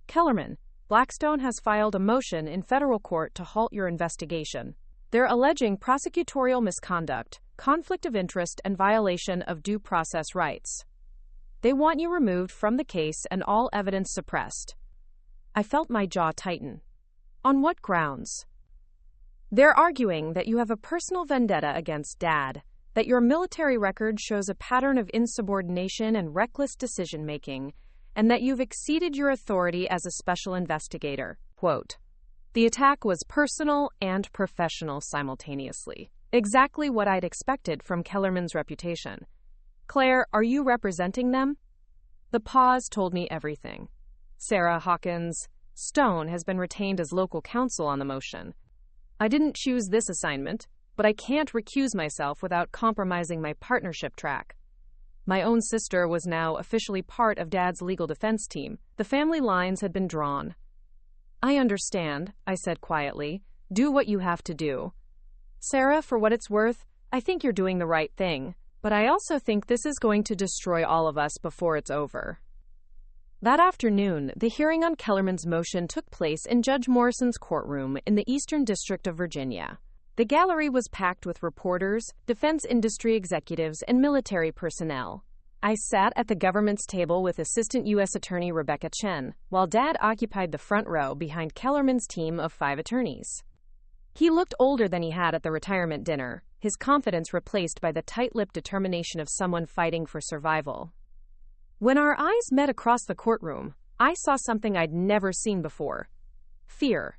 Kellerman, Blackstone has filed a motion in federal court to halt your investigation. They're alleging prosecutorial misconduct, conflict of interest, and violation of due process rights. They want you removed from the case and all evidence suppressed. I felt my jaw tighten. On what grounds? They're arguing that you have a personal vendetta against Dad, that your military record shows a pattern of insubordination and reckless decision-making, and that you've exceeded your authority as a special investigator. Quote, the attack was personal and professional simultaneously. Exactly what I'd expected from Kellerman's reputation. Claire, are you representing them? The pause told me everything. Sarah Hawkins Stone has been retained as local counsel on the motion. I didn't choose this assignment, but I can't recuse myself without compromising my partnership track. My own sister was now officially part of Dad's legal defense team. The family lines had been drawn. I understand, I said quietly. Do what you have to do. Sarah, for what it's worth, I think you're doing the right thing, but I also think this is going to destroy all of us before it's over. That afternoon, the hearing on Kellerman's motion took place in Judge Morrison's courtroom in the Eastern District of Virginia. The gallery was packed with reporters, defense industry executives, and military personnel. I sat at the government's table with Assistant U.S. Attorney Rebecca Chen, while Dad occupied the front row behind Kellerman's team of 5 attorneys. He looked older than he had at the retirement dinner, his confidence replaced by the tight-lipped determination of someone fighting for survival. When our eyes met across the courtroom, I saw something I'd never seen before. Fear.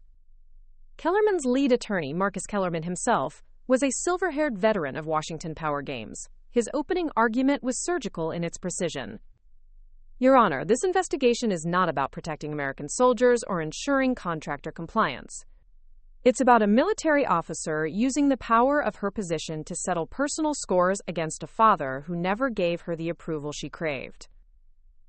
Kellerman's lead attorney, Marcus Kellerman himself, was a silver-haired veteran of Washington Power Games. His opening argument was surgical in its precision. Your Honor, this investigation is not about protecting American soldiers or ensuring contractor compliance. It's about a military officer using the power of her position to settle personal scores against a father who never gave her the approval she craved.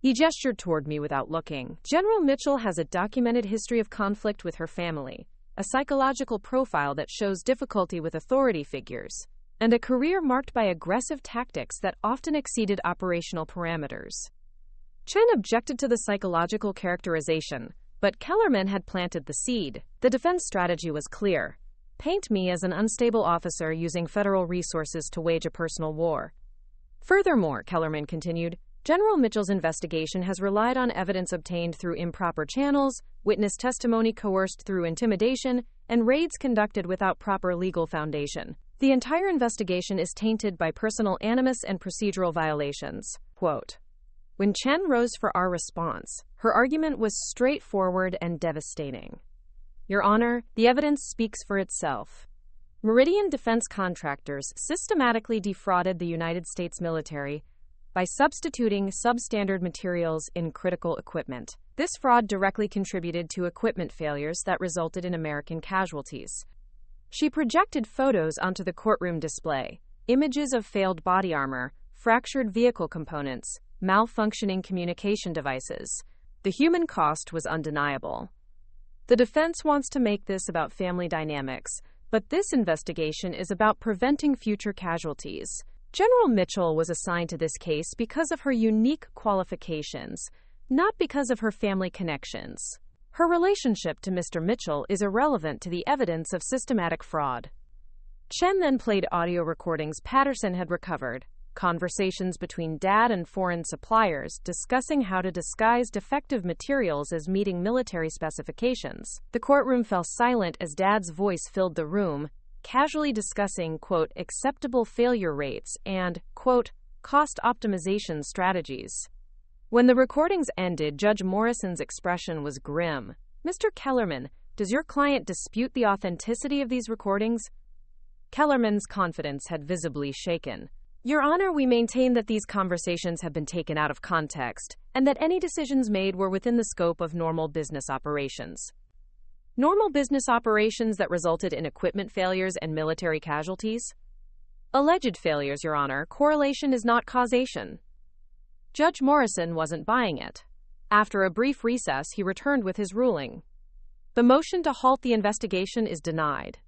He gestured toward me without looking. General Mitchell has a documented history of conflict with her family, a psychological profile that shows difficulty with authority figures, and a career marked by aggressive tactics that often exceeded operational parameters. Chen objected to the psychological characterization, but Kellerman had planted the seed. The defense strategy was clear. Paint me as an unstable officer using federal resources to wage a personal war. Furthermore, Kellerman continued, General Mitchell's investigation has relied on evidence obtained through improper channels, witness testimony coerced through intimidation, and raids conducted without proper legal foundation. The entire investigation is tainted by personal animus and procedural violations. Quote, when Chen rose for our response, her argument was straightforward and devastating. Your Honor, the evidence speaks for itself. Meridian defense contractors systematically defrauded the United States military by substituting substandard materials in critical equipment. This fraud directly contributed to equipment failures that resulted in American casualties. She projected photos onto the courtroom display, images of failed body armor, fractured vehicle components, malfunctioning communication devices. The human cost was undeniable. The defense wants to make this about family dynamics, but this investigation is about preventing future casualties. General Mitchell was assigned to this case because of her unique qualifications, not because of her family connections. Her relationship to Mr. Mitchell is irrelevant to the evidence of systematic fraud. Chen then played audio recordings Patterson had recovered, conversations between Dad and foreign suppliers discussing how to disguise defective materials as meeting military specifications. The courtroom fell silent as Dad's voice filled the room, casually discussing, quote, acceptable failure rates and, quote, cost optimization strategies. When the recordings ended, Judge Morrison's expression was grim. Mr. Kellerman, does your client dispute the authenticity of these recordings? Kellerman's confidence had visibly shaken. Your Honor, we maintain that these conversations have been taken out of context, and that any decisions made were within the scope of normal business operations. Normal business operations that resulted in equipment failures and military casualties? Alleged failures, Your Honor. Correlation is not causation. Judge Morrison wasn't buying it. After a brief recess, he returned with his ruling. The motion to halt the investigation is denied.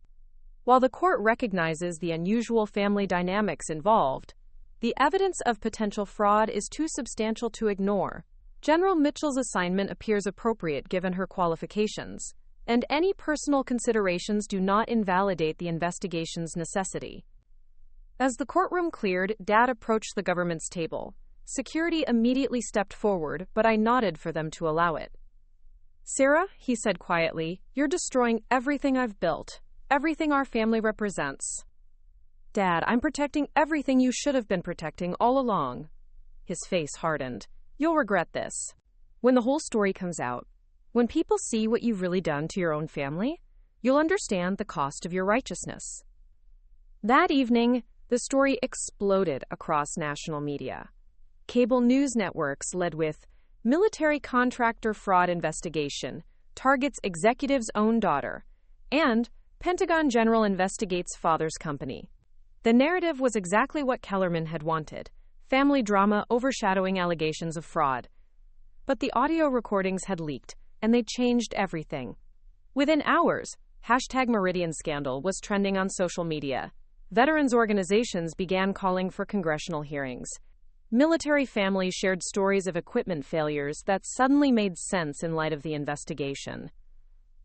While the court recognizes the unusual family dynamics involved, the evidence of potential fraud is too substantial to ignore. General Mitchell's assignment appears appropriate given her qualifications, and any personal considerations do not invalidate the investigation's necessity. As the courtroom cleared, Dad approached the government's table. Security immediately stepped forward, but I nodded for them to allow it. Sarah, he said quietly, you're destroying everything I've built, everything our family represents. Dad, I'm protecting everything you should have been protecting all along. His face hardened. You'll regret this. When the whole story comes out, when people see what you've really done to your own family, you'll understand the cost of your righteousness. That evening, the story exploded across national media. Cable news networks led with, Military Contractor Fraud Investigation Targets Executive's Own Daughter, and Pentagon General Investigates Father's Company. The narrative was exactly what Kellerman had wanted, family drama overshadowing allegations of fraud. But the audio recordings had leaked, and they changed everything. Within hours, #Meridian Scandal was trending on social media. Veterans organizations began calling for congressional hearings. Military families shared stories of equipment failures that suddenly made sense in light of the investigation.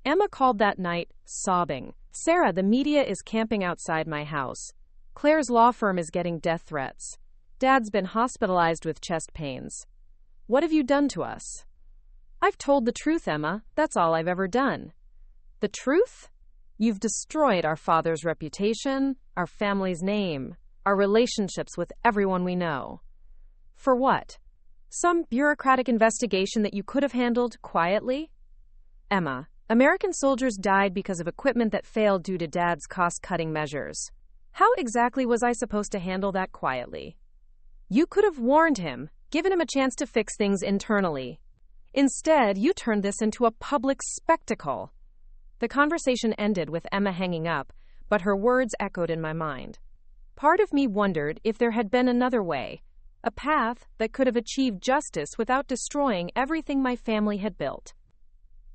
Emma called that night, sobbing, Sarah, the media is camping outside my house. Claire's law firm is getting death threats. Dad's been hospitalized with chest pains. What have you done to us? I've told the truth, Emma. That's all I've ever done. The truth? You've destroyed our father's reputation, our family's name, our relationships with everyone we know. For what? Some bureaucratic investigation that you could have handled quietly? Emma, American soldiers died because of equipment that failed due to Dad's cost-cutting measures. How exactly was I supposed to handle that quietly? You could have warned him, given him a chance to fix things internally. Instead, you turned this into a public spectacle. The conversation ended with Emma hanging up, but her words echoed in my mind. Part of me wondered if there had been another way, a path that could have achieved justice without destroying everything my family had built.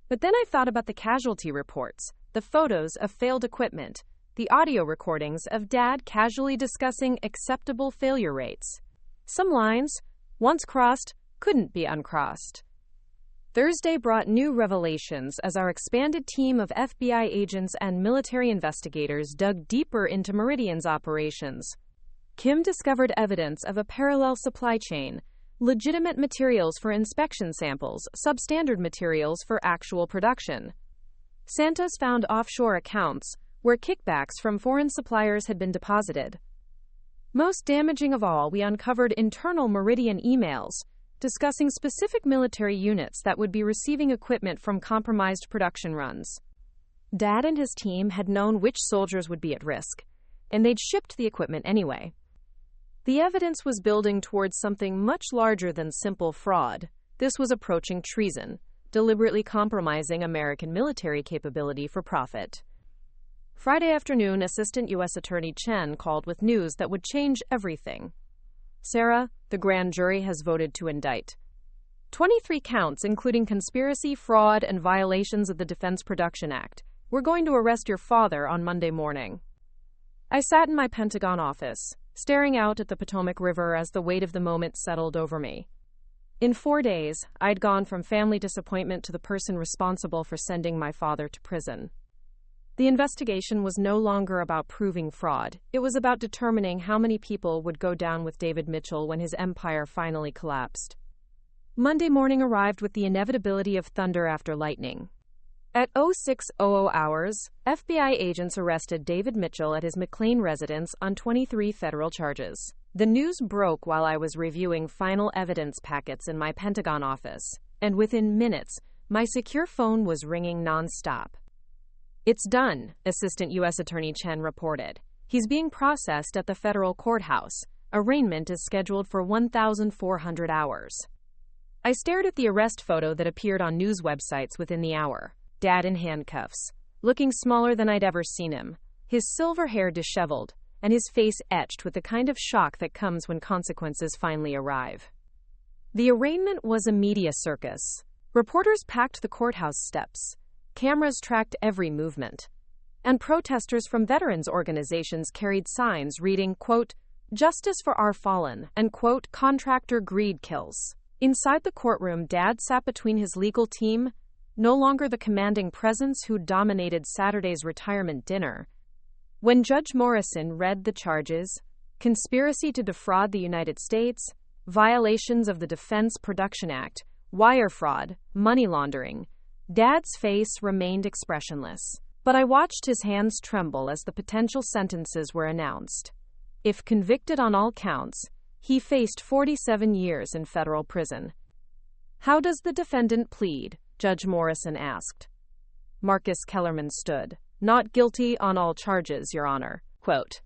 But then I thought about the casualty reports, the photos of failed equipment, the audio recordings of Dad casually discussing acceptable failure rates. Some lines, once crossed, couldn't be uncrossed. Thursday brought new revelations as our expanded team of FBI agents and military investigators dug deeper into Meridian's operations. Kim discovered evidence of a parallel supply chain, legitimate materials for inspection samples, substandard materials for actual production. Santos found offshore accounts where kickbacks from foreign suppliers had been deposited. Most damaging of all, we uncovered internal Meridian emails discussing specific military units that would be receiving equipment from compromised production runs. Dad and his team had known which soldiers would be at risk, and they'd shipped the equipment anyway. The evidence was building towards something much larger than simple fraud. This was approaching treason, deliberately compromising American military capability for profit. Friday afternoon, Assistant U.S. Attorney Chen called with news that would change everything. Sarah, the grand jury has voted to indict 23 counts, including conspiracy, fraud, and violations of the Defense Production Act. We're going to arrest your father on Monday morning. I sat in my Pentagon office, staring out at the Potomac River as the weight of the moment settled over me. In 4 days, I'd gone from family disappointment to the person responsible for sending my father to prison. The investigation was no longer about proving fraud. It was about determining how many people would go down with David Mitchell when his empire finally collapsed. Monday morning arrived with the inevitability of thunder after lightning. At 06:00 hours, FBI agents arrested David Mitchell at his McLean residence on 23 federal charges. The news broke while I was reviewing final evidence packets in my Pentagon office, and within minutes, my secure phone was ringing nonstop. "It's done," Assistant U.S. Attorney Chen reported. "He's being processed at the federal courthouse. Arraignment is scheduled for 1,400 hours." I stared at the arrest photo that appeared on news websites within the hour. Dad in handcuffs, looking smaller than I'd ever seen him, his silver hair disheveled, and his face etched with the kind of shock that comes when consequences finally arrive. The arraignment was a media circus. Reporters packed the courthouse steps. Cameras tracked every movement. And protesters from veterans organizations carried signs reading, quote, "Justice for our fallen," and, quote, "Contractor greed kills." Inside the courtroom, Dad sat between his legal team, no longer the commanding presence who dominated Saturday's retirement dinner. When Judge Morrison read the charges, conspiracy to defraud the United States, violations of the Defense Production Act, wire fraud, money laundering, Dad's face remained expressionless. But I watched his hands tremble as the potential sentences were announced. If convicted on all counts, he faced 47 years in federal prison. "How does the defendant plead?" Judge Morrison asked. Marcus Kellerman stood. "Not guilty on all charges, Your Honor." Quote,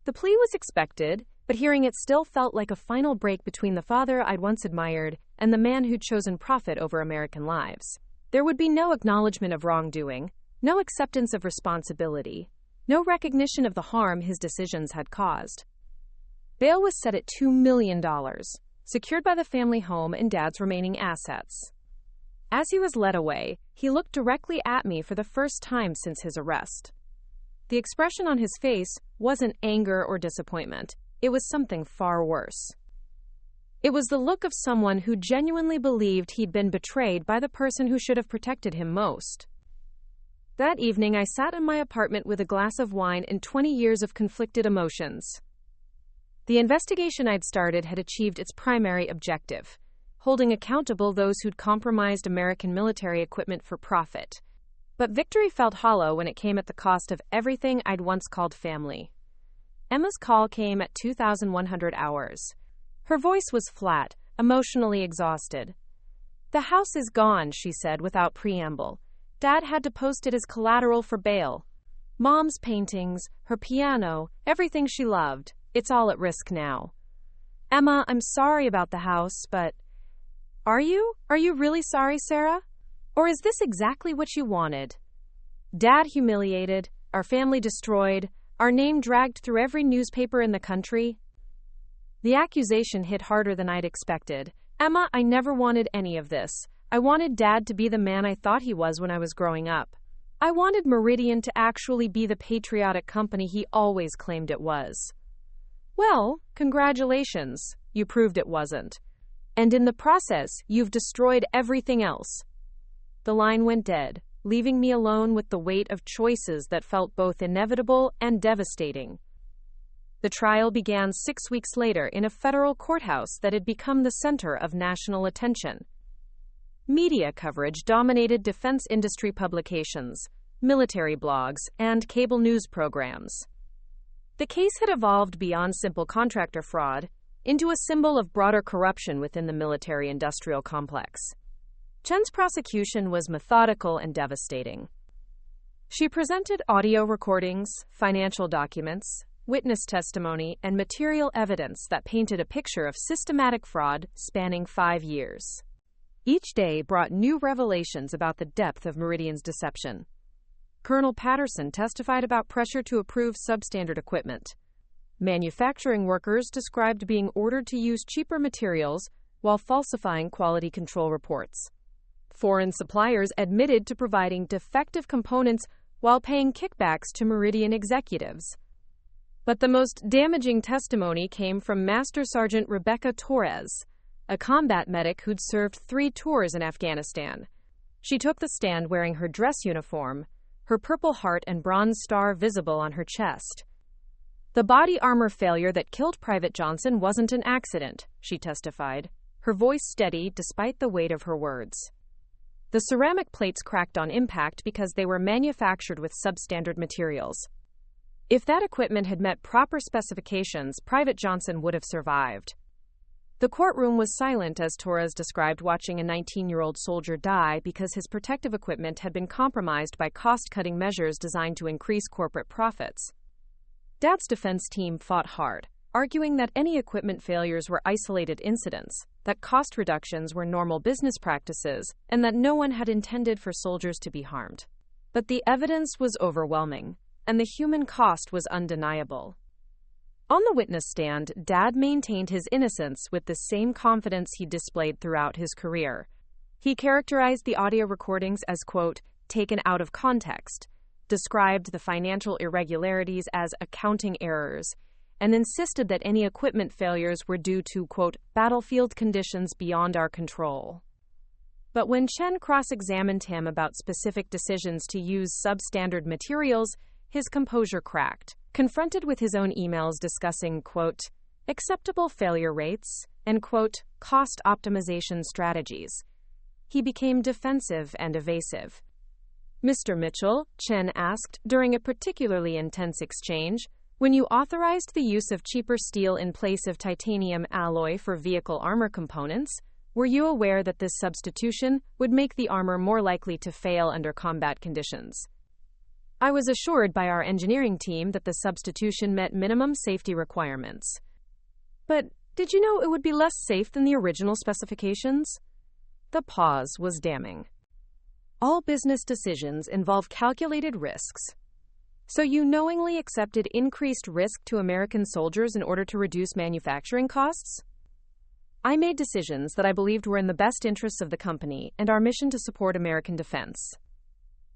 "The plea was expected, but hearing it still felt like a final break between the father I'd once admired and the man who'd chosen profit over American lives. There would be no acknowledgement of wrongdoing, no acceptance of responsibility, no recognition of the harm his decisions had caused." Bail was set at $2 million, secured by the family home and Dad's remaining assets. As he was led away, he looked directly at me for the first time since his arrest. The expression on his face wasn't anger or disappointment. It was something far worse. It was the look of someone who genuinely believed he'd been betrayed by the person who should have protected him most. That evening, I sat in my apartment with a glass of wine and 20 years of conflicted emotions. The investigation I'd started had achieved its primary objective, holding accountable those who'd compromised American military equipment for profit. But victory felt hollow when it came at the cost of everything I'd once called family. Emma's call came at 2,100 hours. Her voice was flat, emotionally exhausted. "The house is gone," she said without preamble. "Dad had to post it as collateral for bail. Mom's paintings, her piano, everything she loved. It's all at risk now." "Emma, I'm sorry about the house, but..." Are you? Are you really sorry, Sarah? Or is this exactly what you wanted? Dad humiliated, our family destroyed, our name dragged through every newspaper in the country? The accusation hit harder than I'd expected. "Emma, I never wanted any of this. I wanted Dad to be the man I thought he was when I was growing up. I wanted Meridian to actually be the patriotic company he always claimed it was." "Well, congratulations. You proved it wasn't. And in the process, you've destroyed everything else." The line went dead, leaving me alone with the weight of choices that felt both inevitable and devastating. The trial began 6 weeks later in a federal courthouse that had become the center of national attention. Media coverage dominated defense industry publications, military blogs, and cable news programs. The case had evolved beyond simple contractor fraud into a symbol of broader corruption within the military-industrial complex. Chen's prosecution was methodical and devastating. She presented audio recordings, financial documents, witness testimony, and material evidence that painted a picture of systematic fraud spanning 5 years. Each day brought new revelations about the depth of Meridian's deception. Colonel Patterson testified about pressure to approve substandard equipment. Manufacturing workers described being ordered to use cheaper materials while falsifying quality control reports. Foreign suppliers admitted to providing defective components while paying kickbacks to Meridian executives. But the most damaging testimony came from Master Sergeant Rebecca Torres, a combat medic who'd served 3 tours in Afghanistan. She took the stand wearing her dress uniform, her Purple Heart and Bronze Star visible on her chest. "The body armor failure that killed Private Johnson wasn't an accident," she testified, her voice steady despite the weight of her words. "The ceramic plates cracked on impact because they were manufactured with substandard materials. If that equipment had met proper specifications, Private Johnson would have survived." The courtroom was silent as Torres described watching a 19-year-old soldier die because his protective equipment had been compromised by cost-cutting measures designed to increase corporate profits. Dad's defense team fought hard, arguing that any equipment failures were isolated incidents, that cost reductions were normal business practices, and that no one had intended for soldiers to be harmed. But the evidence was overwhelming, and the human cost was undeniable. On the witness stand, Dad maintained his innocence with the same confidence he displayed throughout his career. He characterized the audio recordings as, quote, taken out of context, described the financial irregularities as accounting errors, and insisted that any equipment failures were due to, quote, battlefield conditions beyond our control. But when Chen cross-examined him about specific decisions to use substandard materials, his composure cracked. Confronted with his own emails discussing, quote, acceptable failure rates and, quote, cost optimization strategies, he became defensive and evasive. "Mr. Mitchell," Chen asked during a particularly intense exchange, "when you authorized the use of cheaper steel in place of titanium alloy for vehicle armor components, were you aware that this substitution would make the armor more likely to fail under combat conditions?" "I was assured by our engineering team that the substitution met minimum safety requirements." "But did you know it would be less safe than the original specifications?" The pause was damning. "All business decisions involve calculated risks. So you knowingly accepted increased risk to American soldiers in order to reduce manufacturing costs?" "I made decisions that I believed were in the best interests of the company and our mission to support American defense,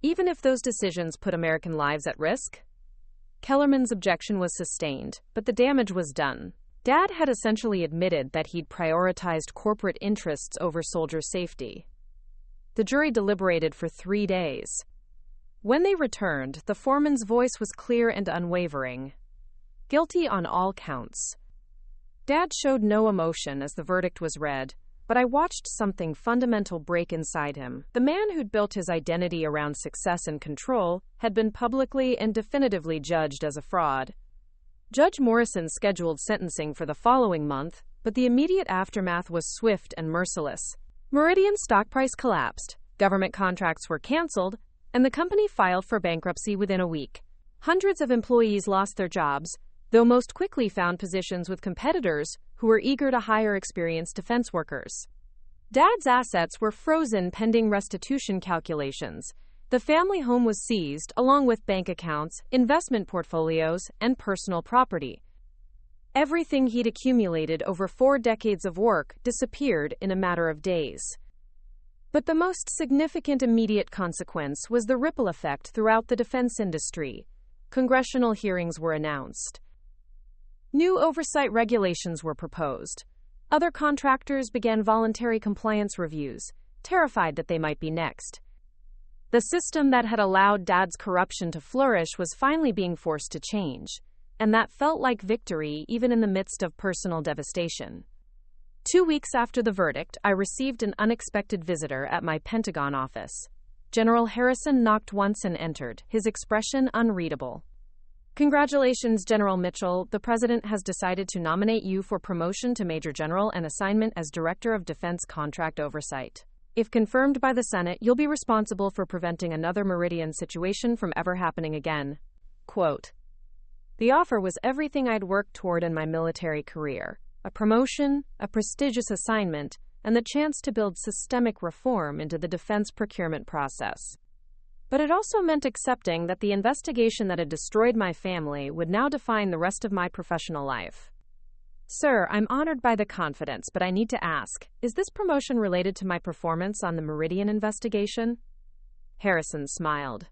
even if those decisions put American lives at risk." Kellerman's objection was sustained, but the damage was done. Dad had essentially admitted that he'd prioritized corporate interests over soldier safety. The jury deliberated for 3 days. When they returned, the foreman's voice was clear and unwavering. Guilty on all counts. Dad showed no emotion as the verdict was read, but I watched something fundamental break inside him. The man who'd built his identity around success and control had been publicly and definitively judged as a fraud. Judge Morrison scheduled sentencing for the following month, but the immediate aftermath was swift and merciless. Meridian's stock price collapsed, government contracts were canceled, and the company filed for bankruptcy within a week. Hundreds of employees lost their jobs, though most quickly found positions with competitors who were eager to hire experienced defense workers. Dad's assets were frozen pending restitution calculations. The family home was seized, along with bank accounts, investment portfolios, and personal property. Everything he'd accumulated over 4 decades of work disappeared in a matter of days. But the most significant immediate consequence was the ripple effect throughout the defense industry. Congressional hearings were announced. New oversight regulations were proposed. Other contractors began voluntary compliance reviews, terrified that they might be next. The system that had allowed Dad's corruption to flourish was finally being forced to change, and that felt like victory even in the midst of personal devastation. 2 weeks after the verdict, I received an unexpected visitor at my Pentagon office. General Harrison knocked once and entered, his expression unreadable. "Congratulations, General Mitchell. The President has decided to nominate you for promotion to Major General and assignment as Director of Defense Contract Oversight. If confirmed by the Senate, you'll be responsible for preventing another Meridian situation from ever happening again." Quote, "The offer was everything I'd worked toward in my military career. A promotion, a prestigious assignment, and the chance to build systemic reform into the defense procurement process. But it also meant accepting that the investigation that had destroyed my family would now define the rest of my professional life. Sir, I'm honored by the confidence, but I need to ask, is this promotion related to my performance on the Meridian investigation?" Harrison smiled.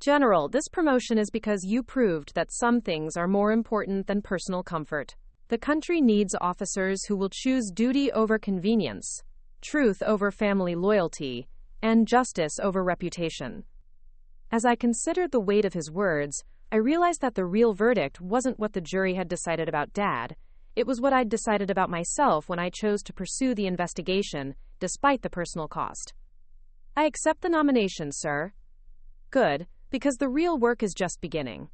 "General, this promotion is because you proved that some things are more important than personal comfort. The country needs officers who will choose duty over convenience, truth over family loyalty, and justice over reputation. As I considered the weight of his words, I realized that the real verdict wasn't what the jury had decided about Dad. It was what I'd decided about myself when I chose to pursue the investigation, despite the personal cost. I accept the nomination, sir. Good, because the real work is just beginning.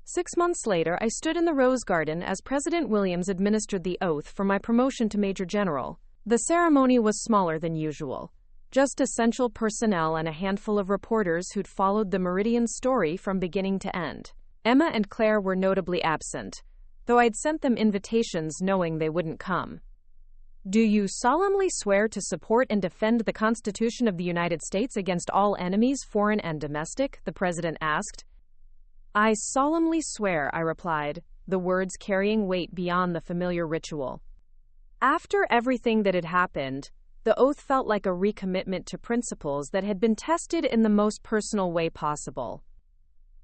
6 months later, I stood in the Rose Garden as President Williams administered the oath for my promotion to Major General. The ceremony was smaller than usual. Just essential personnel and a handful of reporters who'd followed the Meridian story from beginning to end. Emma and Claire were notably absent, though I'd sent them invitations knowing they wouldn't come. Do you solemnly swear to support and defend the Constitution of the United States against all enemies, foreign and domestic? The president asked. I solemnly swear, I replied, the words carrying weight beyond the familiar ritual. After everything that had happened, the oath felt like a recommitment to principles that had been tested in the most personal way possible.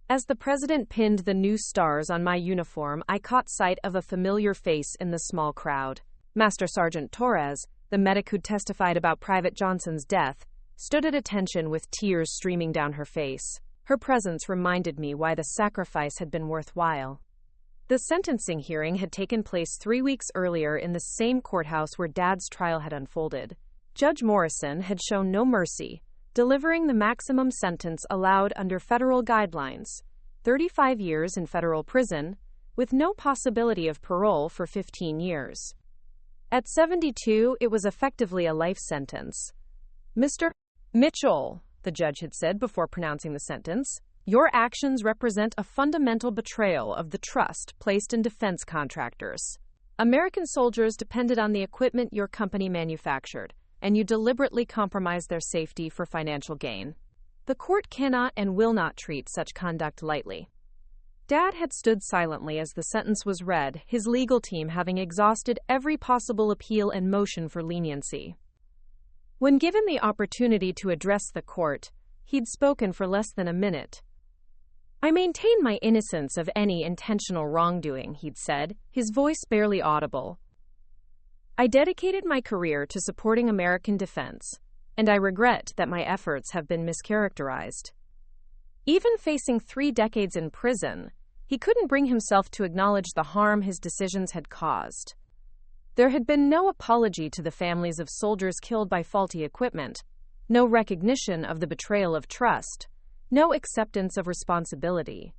As the president pinned the new stars on my uniform, I caught sight of a familiar face in the small crowd. Master Sergeant Torres, the medic who'd testified about Private Johnson's death, stood at attention with tears streaming down her face. Her presence reminded me why the sacrifice had been worthwhile. The sentencing hearing had taken place 3 weeks earlier in the same courthouse where Dad's trial had unfolded. Judge Morrison had shown no mercy, delivering the maximum sentence allowed under federal guidelines, 35 years in federal prison, with no possibility of parole for 15 years. At 72, it was effectively a life sentence. Mr. Mitchell, the judge had said before pronouncing the sentence, your actions represent a fundamental betrayal of the trust placed in defense contractors. American soldiers depended on the equipment your company manufactured, and you deliberately compromised their safety for financial gain. The court cannot and will not treat such conduct lightly. Dad had stood silently as the sentence was read, his legal team having exhausted every possible appeal and motion for leniency. When given the opportunity to address the court, he'd spoken for less than a minute. I maintain my innocence of any intentional wrongdoing, he'd said, his voice barely audible. I dedicated my career to supporting American defense, and I regret that my efforts have been mischaracterized. Even facing 3 decades in prison, he couldn't bring himself to acknowledge the harm his decisions had caused. There had been no apology to the families of soldiers killed by faulty equipment, no recognition of the betrayal of trust, no acceptance of responsibility.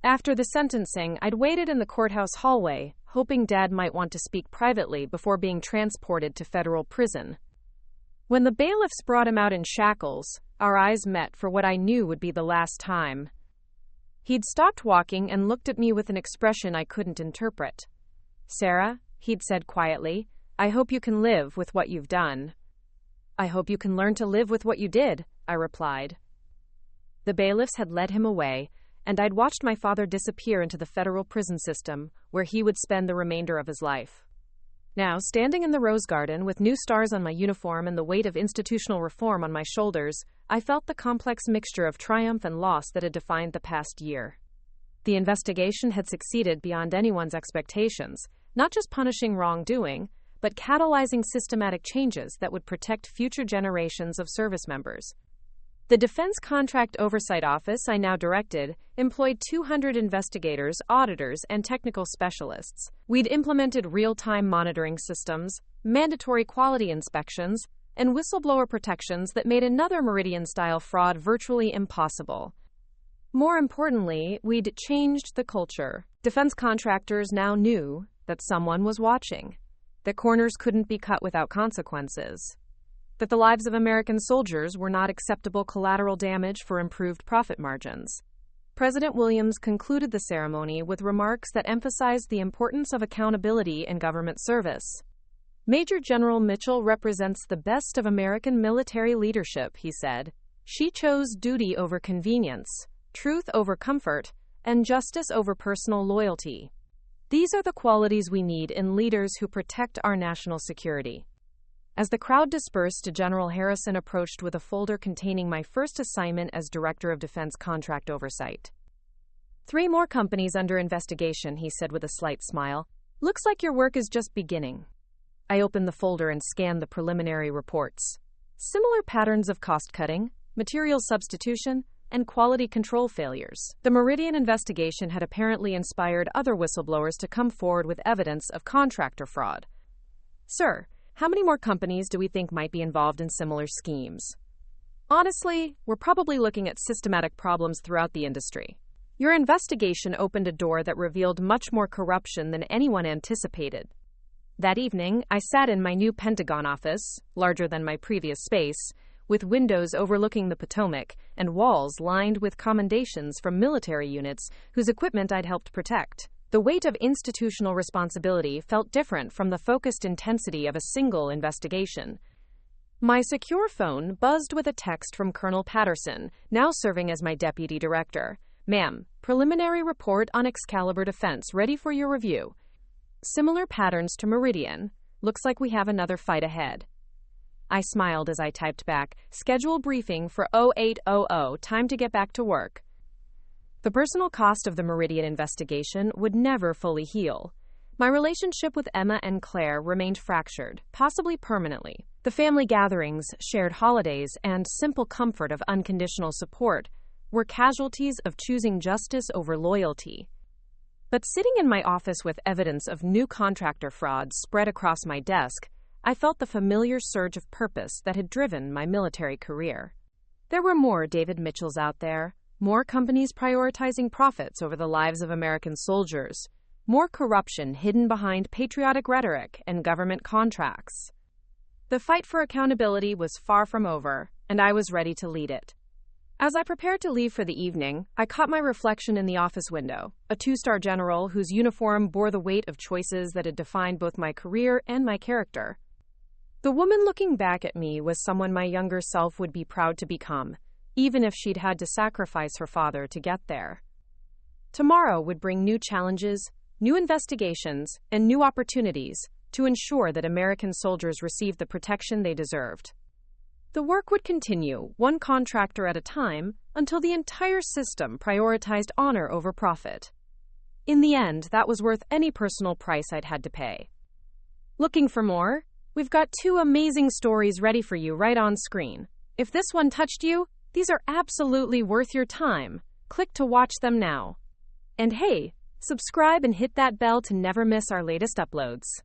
After the sentencing, I'd waited in the courthouse hallway, hoping Dad might want to speak privately before being transported to federal prison. When the bailiffs brought him out in shackles, our eyes met for what I knew would be the last time. He'd stopped walking and looked at me with an expression I couldn't interpret. Sarah, he'd said quietly, I hope you can live with what you've done. I hope you can learn to live with what you did, I replied. The bailiffs had led him away, and I'd watched my father disappear into the federal prison system, where he would spend the remainder of his life. Now, standing in the Rose Garden with new stars on my uniform and the weight of institutional reform on my shoulders, I felt the complex mixture of triumph and loss that had defined the past year. The investigation had succeeded beyond anyone's expectations, not just punishing wrongdoing, but catalyzing systematic changes that would protect future generations of service members. The Defense Contract Oversight Office I now directed employed 200 investigators, auditors, and technical specialists. We'd implemented real-time monitoring systems, mandatory quality inspections, and whistleblower protections that made another Meridian-style fraud virtually impossible. More importantly, we'd changed the culture. Defense contractors now knew that someone was watching, that corners couldn't be cut without consequences, that the lives of American soldiers were not acceptable collateral damage for improved profit margins. President Williams concluded the ceremony with remarks that emphasized the importance of accountability in government service. Major General Mitchell represents the best of American military leadership, he said. She chose duty over convenience, truth over comfort, and justice over personal loyalty. These are the qualities we need in leaders who protect our national security. As the crowd dispersed, General Harrison approached with a folder containing my first assignment as Director of Defense Contract Oversight. 3 more companies under investigation, he said with a slight smile. Looks like your work is just beginning. I opened the folder and scanned the preliminary reports. Similar patterns of cost-cutting, material substitution, and quality control failures. The Meridian investigation had apparently inspired other whistleblowers to come forward with evidence of contractor fraud. Sir, how many more companies do we think might be involved in similar schemes? Honestly, we're probably looking at systematic problems throughout the industry. Your investigation opened a door that revealed much more corruption than anyone anticipated. That evening, I sat in my new Pentagon office, larger than my previous space, with windows overlooking the Potomac and walls lined with commendations from military units whose equipment I'd helped protect. The weight of institutional responsibility felt different from the focused intensity of a single investigation. My secure phone buzzed with a text from Colonel Patterson, now serving as my deputy director. Ma'am, preliminary report on Excalibur defense ready for your review. Similar patterns to Meridian. Looks like we have another fight ahead. I smiled as I typed back, schedule briefing for 0800, time to get back to work. The personal cost of the Meridian investigation would never fully heal. My relationship with Emma and Claire remained fractured, possibly permanently. The family gatherings, shared holidays, and simple comfort of unconditional support were casualties of choosing justice over loyalty. But sitting in my office with evidence of new contractor fraud spread across my desk, I felt the familiar surge of purpose that had driven my military career. There were more David Mitchells out there, more companies prioritizing profits over the lives of American soldiers, more corruption hidden behind patriotic rhetoric and government contracts. The fight for accountability was far from over, and I was ready to lead it. As I prepared to leave for the evening, I caught my reflection in the office window, a two-star general whose uniform bore the weight of choices that had defined both my career and my character. The woman looking back at me was someone my younger self would be proud to become, even if she'd had to sacrifice her father to get there. Tomorrow would bring new challenges, new investigations, and new opportunities to ensure that American soldiers received the protection they deserved. The work would continue, one contractor at a time, until the entire system prioritized honor over profit. In the end, that was worth any personal price I'd had to pay. Looking for more? We've got 2 amazing stories ready for you right on screen. If this one touched you, these are absolutely worth your time. Click to watch them now. And hey, subscribe and hit that bell to never miss our latest uploads.